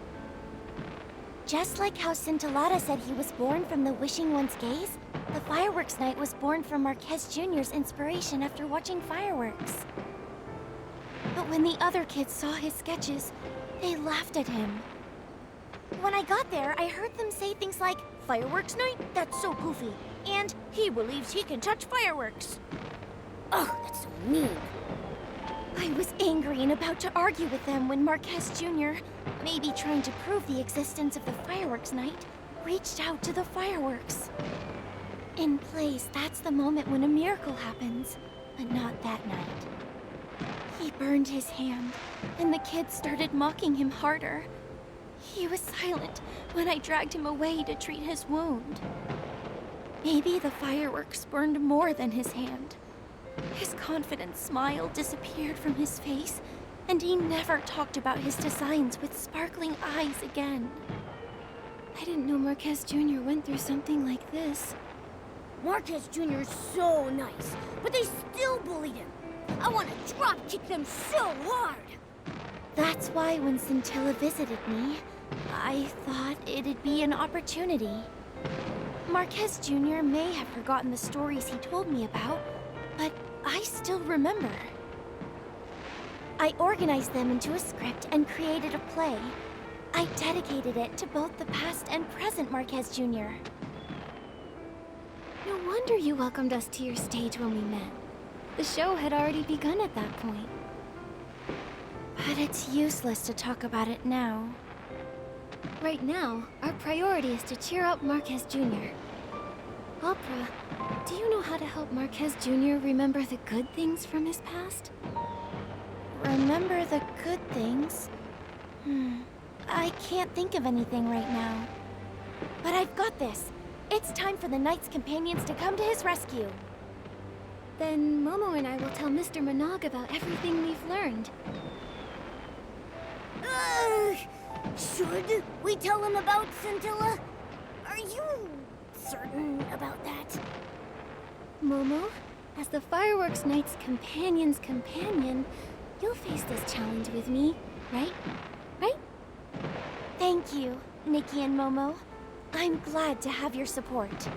Just like how Scintillata said he was born from the Wishing One's gaze, the Fireworks Night was born from Marquez Jr.'s inspiration after watching fireworks. But when the other kids saw his sketches, they laughed at him. When I got there, I heard them say things like, "Fireworks Night? That's so goofy." And, "He believes he can touch fireworks." Oh, that's so mean. I was angry and about to argue with them when Marquez Jr., maybe trying to prove the existence of the Fireworks Night, reached out to the fireworks. In plays, that's the moment when a miracle happens, but not that night. He burned his hand, and the kids started mocking him harder. He was silent when I dragged him away to treat his wound. Maybe the fireworks burned more than his hand. His confident smile disappeared from his face, and he never talked about his designs with sparkling eyes again. I didn't know Marquez Jr. went through something like this. Marquez Jr. is so nice, but they still bullied him. I want to drop kick them so hard. That's why when Scintilla visited me, I thought it'd be an opportunity. Marquez Jr. may have forgotten the stories he told me about, but I still remember. I organized them into a script and created a play. I dedicated it to both the past and present Marquez Jr. No wonder you welcomed us to your stage when we met. The show had already begun at that point. But it's useless to talk about it now. Right now, our priority is to cheer up Marquez Jr. Opera, do you know how to help Marquez Jr. remember the good things from his past? Remember the good things? I can't think of anything right now. But I've got this. It's time for the Knight's companions to come to his rescue. Then Momo and I will tell Mr. Minogue about everything we've learned. Should we tell him about Scintilla? Are you certain about that? Momo, as the Fireworks Night's companion's companion, you'll face this challenge with me, right? Right? Thank you, Nikki and Momo. I'm glad to have your support.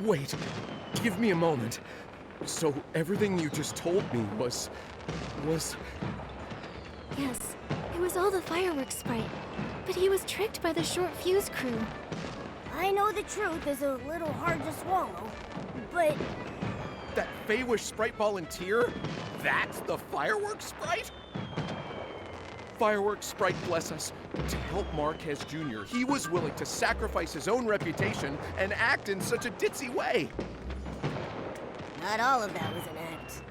Wait, give me a moment. So everything you just told me was... Yes, it was all the fireworks sprite. But he was tricked by the short fuse crew. I know the truth is a little hard to swallow, but... That Feywish sprite volunteer? That's the fireworks sprite? Fireworks sprite, bless us. To help Marquez Jr., he was willing to sacrifice his own reputation and act in such a ditzy way. Not all of that was an act.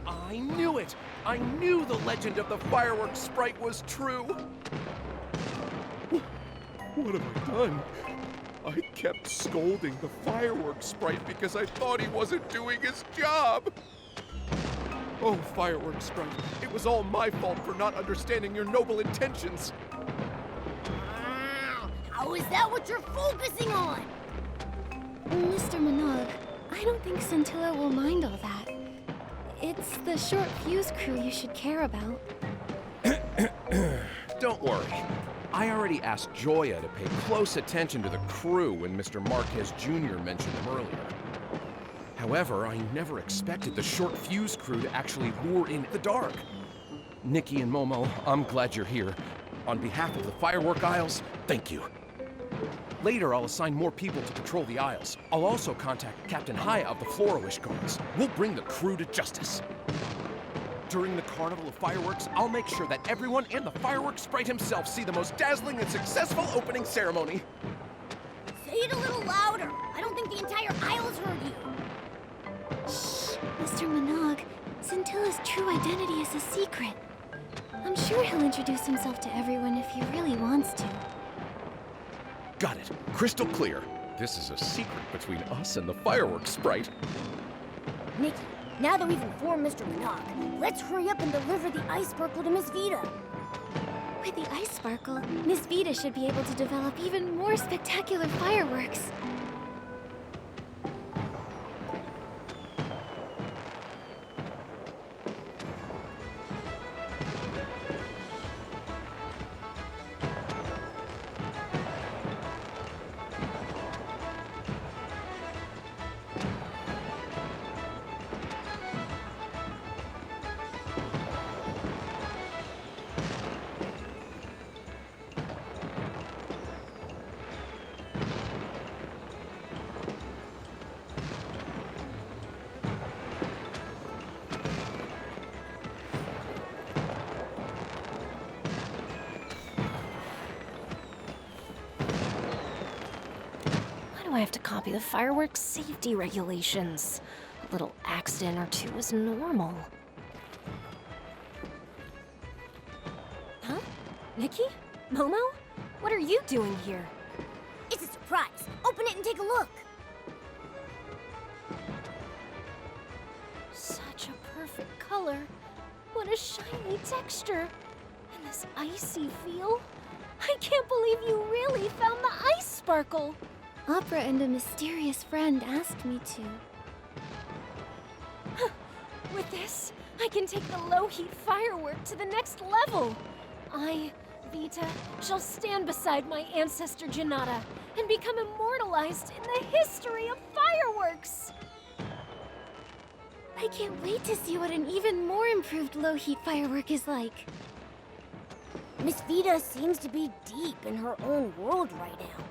I knew it! I knew the legend of the fireworks sprite was true! What have I done? I kept scolding the fireworks sprite because I thought he wasn't doing his job! Oh, fireworks sprite, it was all my fault for not understanding your noble intentions. How is that what you're focusing on? Mr. Minogue, I don't think Scintilla will mind all that. It's the short fuse crew you should care about. Don't worry. I already asked Joya to pay close attention to the crew when Mr. Marquez Jr. mentioned them earlier. However, I never expected the short fuse crew to actually lure in the dark. Nikki and Momo, I'm glad you're here. On behalf of the Firework Isles, thank you. Later, I'll assign more people to patrol the Isles. I'll also contact Captain Haya of the Flora-Wish Guards. We'll bring the crew to justice. During the Carnival of Fireworks, I'll make sure that everyone and the fireworks sprite himself see the most dazzling and successful opening ceremony. Say it a little louder. I don't think the entire Isles heard you. Shh, Mr. Minogue. Scintilla's true identity is a secret. I'm sure he'll introduce himself to everyone if he really wants to. Got it. Crystal clear. This is a secret between us and the fireworks sprite. Nikki, now that we've informed Mr. Minogue, let's hurry up and deliver the ice sparkle to Miss Vita. With the ice sparkle, Miss Vita should be able to develop even more spectacular fireworks. I have to copy the fireworks safety regulations. A little accident or two is normal. Huh? Nikki? Momo? What are you doing here? It's a surprise. Open it and take a look. Such a perfect color. What a shiny texture. And this icy feel. I can't believe you really found the ice sparkle. Opera and a mysterious friend asked me to. With this, I can take the low-heat firework to the next level. I, Vita, shall stand beside my ancestor Janata and become immortalized in the history of fireworks. I can't wait to see what an even more improved low-heat firework is like. Miss Vita seems to be deep in her own world right now.